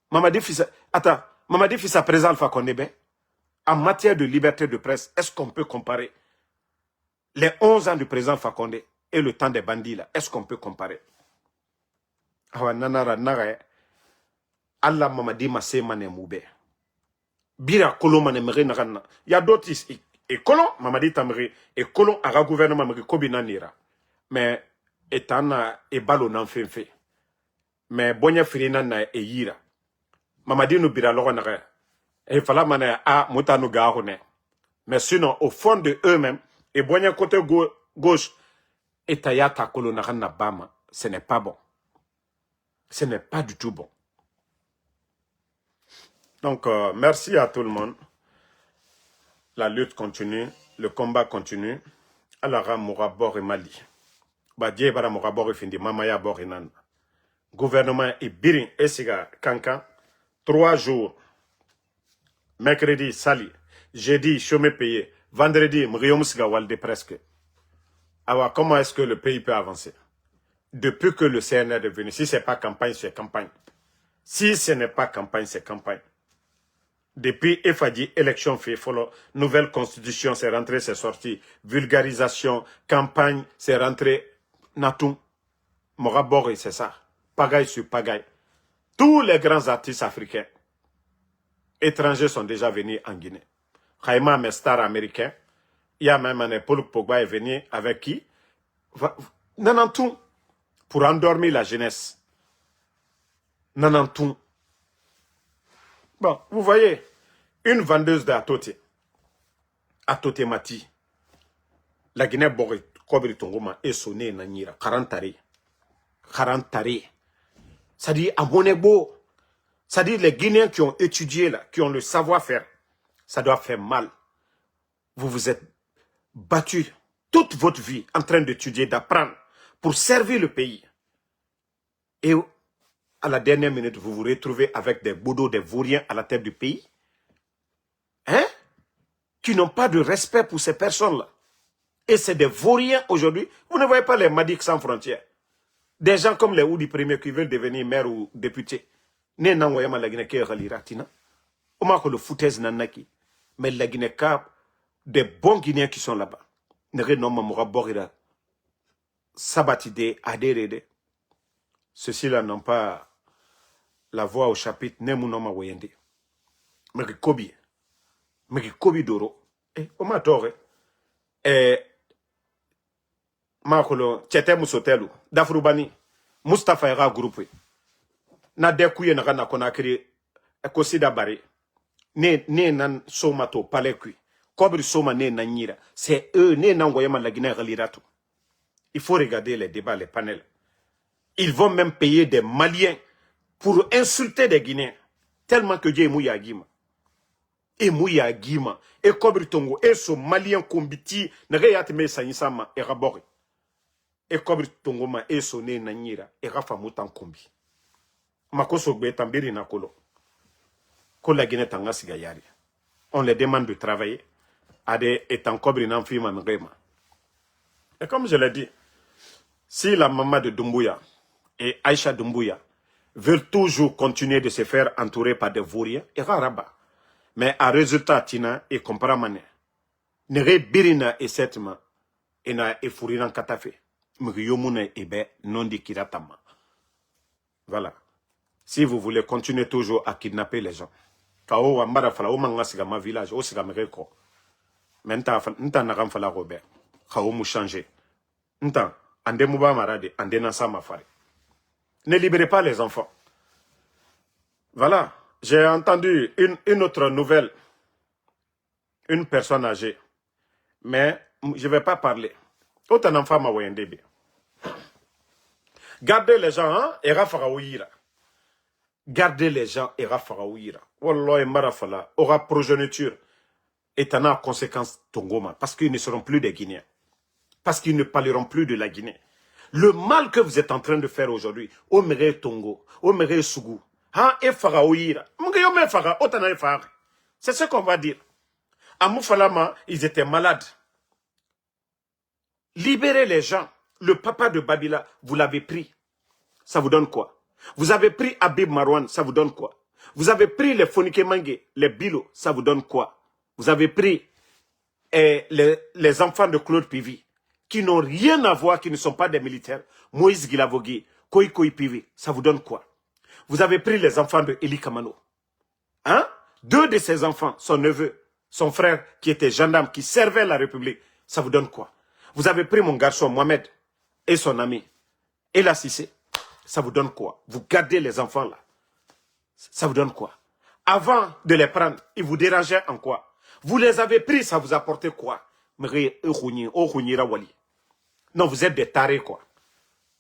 Mamadi Fissa, attends, Mamadi Fissa présent Alpha Condé, ben, en matière de liberté de presse, est-ce qu'on peut comparer les 11 ans du président Alpha Condé et le temps des bandits là? Est-ce qu'on peut comparer? Awa nanara nara Allah Mamadi Massé Mané Moube. Bira Kolo Mané Méré Narana. Il y a d'autres ici. Et Kolo, Mamadi Tamri, et Kolo Ara gouvernement Méré Kobina Nira. Mais etana e balo nan fenfe. Mais bonya firina na e yira. Mamadi no bira loro nara. Et fala mané a mutanu gahone. Mais sinon, au fond de eux-mêmes, Et Boigna côté gauche, et Taya Takolo Narana Bama, ce n'est pas bon. Ce n'est pas du tout bon. Donc, merci à tout le monde. La lutte continue, le combat continue. Alara Mourabor et Mali. Badie Bara Mourabor et Findi, Mamaya Borinan. Gouvernement et Birin et Siga Kankan. 3 jours. Mercredi, Sali. Jeudi, chômé payé. Vendredi, Mriom Siga Walde presque. Alors, comment est-ce que le pays peut avancer? Depuis que le CNR est devenu, si ce n'est pas campagne, c'est campagne. Si ce n'est pas campagne, c'est campagne. Depuis Efadi, élection fait, follow, nouvelle constitution, c'est rentré, c'est sorti. Vulgarisation, campagne, c'est rentré. Natou, Morabori, c'est ça. Pagaille sur pagaille. Tous les grands artistes africains, étrangers sont déjà venus en Guinée. Khaïma, mes stars américains. Il y a même un Paul Pogba est venu avec qui? Nanantou, pour endormir la jeunesse. Nanantou. Bon, vous voyez, une vendeuse d'Atoté, Atoté Mati, la Guinée Boré, Kobri Tongoma, est sonnée Nanyira, 40 tarés. 40 tarés. Ça dit, à Monébo, ça dit, les Guinéens qui ont étudié, là, qui ont le savoir-faire, ça doit faire mal. Vous vous êtes battus toute votre vie en train d'étudier, d'apprendre, pour servir le pays. Et à la dernière minute, vous vous retrouvez avec des boudots, des vauriens à la tête du pays. Hein? Qui n'ont pas de respect pour ces personnes-là. Et c'est des vauriens aujourd'hui. Vous ne voyez pas les Madiques sans frontières. Des gens comme les Oudi premiers qui veulent devenir maire ou député. Ne n'envoyez pas la Guinée qui est reliratina. Au moins que le foutaise n'anaki. Mais la Guinée cap, des bons Guinéens qui sont là-bas. Ne renomme Moura Borira. Sabatide, Adérede. Ceux-ci-là n'ont pas la voix au chapitre, Nemunoma Wayende. Mais Kobi. Mais Kobi Doro. Et on m'a toré. Et Makolo, Tchete Moussotelu, Dafrubani, Mustafa Era Groupe. Na dekouye na gana konakiri, Ekosida Bari. Ne nan somato, palekui. Kobri soma ne nanyira. C'est eux, ne nangoyama la Guinée Galirato. Il faut regarder les débats, les panels. Ils vont même payer des Maliens pour insulter des Guinéens. Tellement que Dieu est mouillé à Guima. Et mouillé à Guima. Et Kobri Tongo. Et ce Malien Kombiti. N'ayate me sanisama. Et rabori. Et Kobri Tongo ma. Et ce ne nanyira. Et rafa moutan kombi. Makoso gbe tambiri na kolo. Ko la Guinée tanga sigayari. On les demande de travailler. Ade etan Kobri nanfima ngema. Et comme je l'ai dit. Si la maman de Doumbouya et Aïcha Doumbouya veulent toujours continuer de se faire entourer par des vauriens, et raraba. Mais à résultat, Tina et Comparamane, Nere Birina et Setma, et na et Fourinan Katafe, Mriyomune et Be, non di Kiratama. Voilà. Si vous voulez continuer toujours à kidnapper les gens, Kao Wambara Fala, Omanga Sigama village, Osigamereko, Menta Naram Fala Robert, Kao mou changer. Ntan. Ande Mouba Marade, Ande Nassa Mafari. Ne libérez pas les enfants. Voilà. J'ai entendu une autre nouvelle. Une personne âgée. Mais je ne vais pas parler. Autant d'enfants m'a oué. Gardez les gens, hein, et Rafaraouira. Gardez les gens, et Rafaraouira. Wallah, et Marafala, aura progéniture. Et en a conséquence Tongoma. Parce qu'ils ne seront plus des Guinéens. Parce qu'ils ne parleront plus de la Guinée. Le mal que vous êtes en train de faire aujourd'hui, Omere Tongo, Omere Sougou, hein, et Faraouira, c'est ce qu'on va dire. À Moufalama, ils étaient malades. Libérez les gens. Le papa de Babila, vous l'avez pris. Ça vous donne quoi? Vous avez pris Habib Marwan, ça vous donne quoi? Vous avez pris les Fonike Mangé, les Bilo, ça vous donne quoi? Vous avez pris les enfants de Claude Pivi, qui n'ont rien à voir, qui ne sont pas des militaires. Moïse Guilavogui, Koï Pivi, ça vous donne quoi? Vous avez pris les enfants de Eli Kamano. Hein? 2 de ses enfants, son neveu, son frère, qui était gendarme, qui servait la République, ça vous donne quoi? Vous avez pris mon garçon Mohamed et son ami, Ela Sissé, ça vous donne quoi? Vous gardez les enfants là. Ça vous donne quoi? Avant de les prendre, ils vous dérangeaient en quoi? Vous les avez pris, ça vous apportait quoi? Non, vous êtes des tarés, quoi.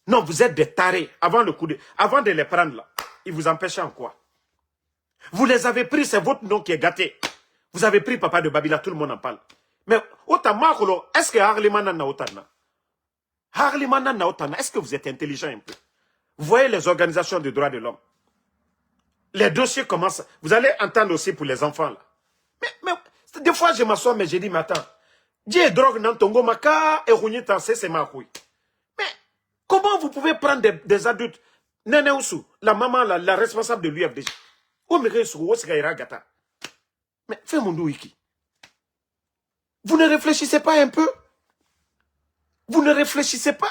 Non, vous êtes des tarés. Avant de les prendre, là, ils vous empêchaient en quoi? Vous les avez pris, c'est votre nom qui est gâté. Vous avez pris Papa de Babila, tout le monde en parle. Mais, est-ce que Harlimana n'a autant? Harlimana n'a autant. Est-ce que vous êtes intelligent un peu? Vous voyez les organisations de droits de l'homme. Les dossiers commencent. Vous allez entendre aussi pour les enfants, là. Mais des fois, je m'assois, mais je dis, mais attends. Dieu drogue dans ton gomaka et rougnitan, c'est ma couille. Mais, comment vous pouvez prendre des adultes? Nene Oussou, la maman, la responsable de l'UFDG. Mais, fais mon douiki. Vous ne réfléchissez pas un peu? Vous ne réfléchissez pas?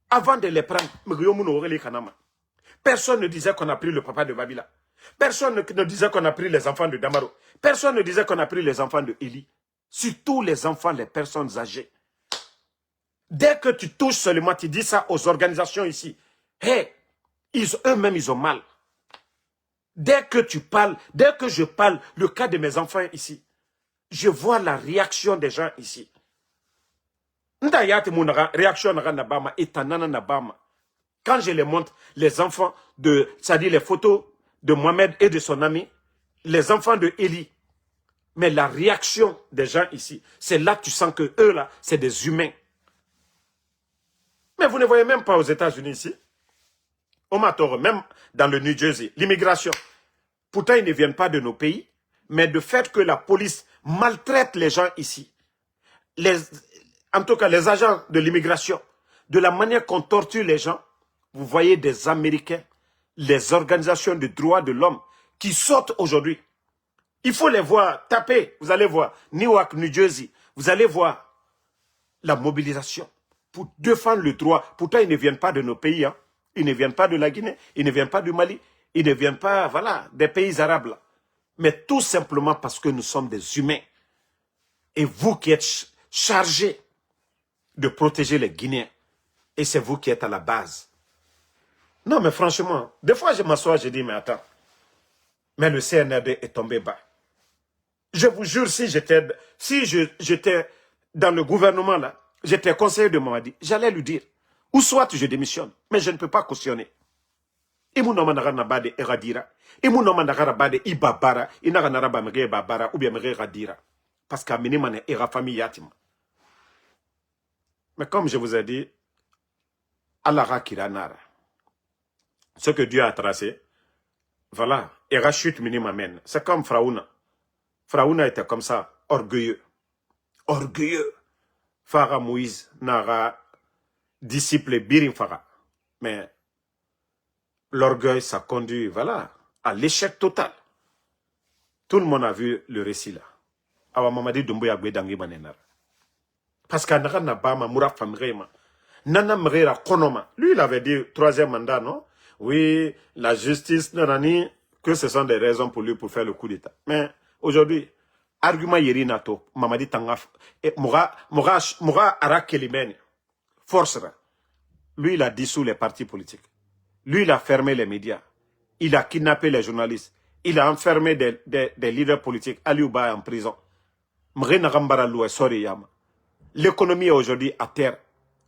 Avant de les prendre, personne ne disait qu'on a pris le papa de Babila. Personne ne disait qu'on a pris les enfants de Damaro. Personne ne disait qu'on a pris les enfants de Eli. Surtout les enfants, les personnes âgées. Dès que tu touches seulement, tu dis ça aux organisations ici. Hey, eux-mêmes, ils ont mal. Dès que tu parles, dès que je parle, le cas de mes enfants ici, je vois la réaction des gens ici. Réaction Nabama et Tanana Nabama. Quand je les montre, les enfants c'est-à-dire les photos de Mohamed et de son ami, les enfants de Eli, mais la réaction des gens ici, c'est là que tu sens que eux là, c'est des humains. Mais vous ne voyez même pas aux États-Unis ici. Au Matoro, même dans le New Jersey, l'immigration. Pourtant, ils ne viennent pas de nos pays, mais de fait que la police maltraite les gens ici. En tout cas, les agents de l'immigration, de la manière qu'on torture les gens, vous voyez des Américains, les organisations de droits de l'homme qui sortent aujourd'hui. Il faut les voir taper. Vous allez voir Newark, New Jersey. Vous allez voir la mobilisation pour défendre le droit. Pourtant, ils ne viennent pas de nos pays. Hein. Ils ne viennent pas de la Guinée. Ils ne viennent pas du Mali. Ils ne viennent pas, voilà, des pays arabes. Là. Mais tout simplement parce que nous sommes des humains. Et vous qui êtes chargés de protéger les Guinéens. Et c'est vous qui êtes à la base. Non, mais franchement, des fois je m'assois, je dis, mais attends. Mais le CNRD est tombé bas. Je vous jure, si j'étais dans le gouvernement là, j'étais conseiller de Mamadi, j'allais lui dire, ou soit je démissionne, mais je ne peux pas cautionner. Imu nomanara nabade eradira, imu nomanara bade ibabara, inara naraba mege babara ou bien mege radira, parce qu'à minimum era famille yatima. Mais comme je vous ai dit, Allah kiranara, ce que Dieu a tracé, voilà, era chute minimum. C'est comme Fraouna. Fraouna était comme ça, orgueilleux. Orgueilleux. Farah Moïse, Nara, disciple Birim Farah. Mais l'orgueil, ça conduit, voilà, à l'échec total. Tout le monde a vu le récit là. Awa Mamadi Doumbouya Gwedangi Manenara. Parce qu'à Nara Nabama, Moura Famrema, Nana Mrera Konoma. Lui, il avait dit 3e mandat, non? Oui, la justice, nanani, que ce sont des raisons pour lui pour faire le coup d'État. Mais aujourd'hui, argument Yeri Nato, Mamadi Tangaf, et Moura Ara Kelimene, forcera. Lui, il a dissous les partis politiques. Lui, il a fermé les médias. Il a kidnappé les journalistes. Il a enfermé des leaders politiques. Aliouba en prison. L'économie est aujourd'hui à terre.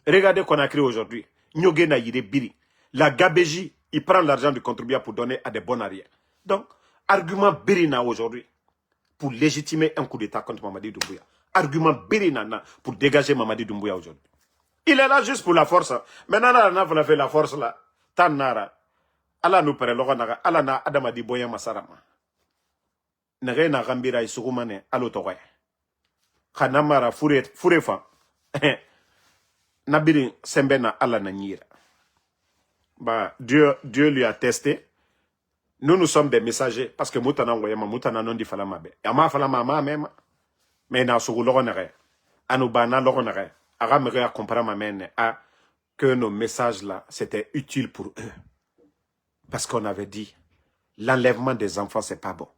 Regardez Conakry aujourd'hui. Nyogena Yire Biri. La Gabéji, il prend l'argent du contribuable pour donner à des bons arrières. Donc, argument Birina aujourd'hui pour légitimer un coup d'État contre Mamadi Doumbouya. Argument Birina pour dégager Mamadi Doumbouya aujourd'hui. Il est là juste pour la force. Maintenant, vous avez la force là. Tanara. Allah nous père l'oranara. Allah na Adamadi Boya Masarama. Nere na Rambira Isurumane Alotowe. Khanamara Furefa. Nabiri Sembena Allah Nanyira. Bah, Dieu lui a testé. Nous sommes des messagers parce que Moutana Ngoyama, Moutana non di Falamabe. Yama Falama même. Mais na Suru Loronere. Anoubana Loronere. Aramere a compris ma mène à que nos messages là, c'était utile pour eux. Parce qu'on avait dit, l'enlèvement des enfants, c'est pas bon.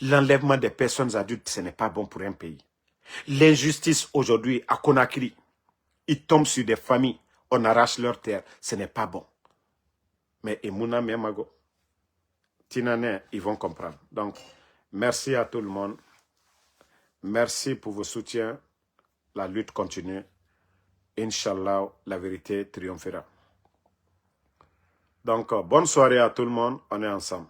L'enlèvement des personnes adultes, ce n'est pas bon pour un pays. L'injustice aujourd'hui à Conakry, ils tombent sur des familles, on arrache leur terre, ce n'est pas bon. Mais Emouna Memago, Tinanais, ils vont comprendre. Donc, merci à tout le monde. Merci pour vos soutiens. La lutte continue. Inch'Allah, la vérité triomphera. Donc, bonne soirée à tout le monde. On est ensemble.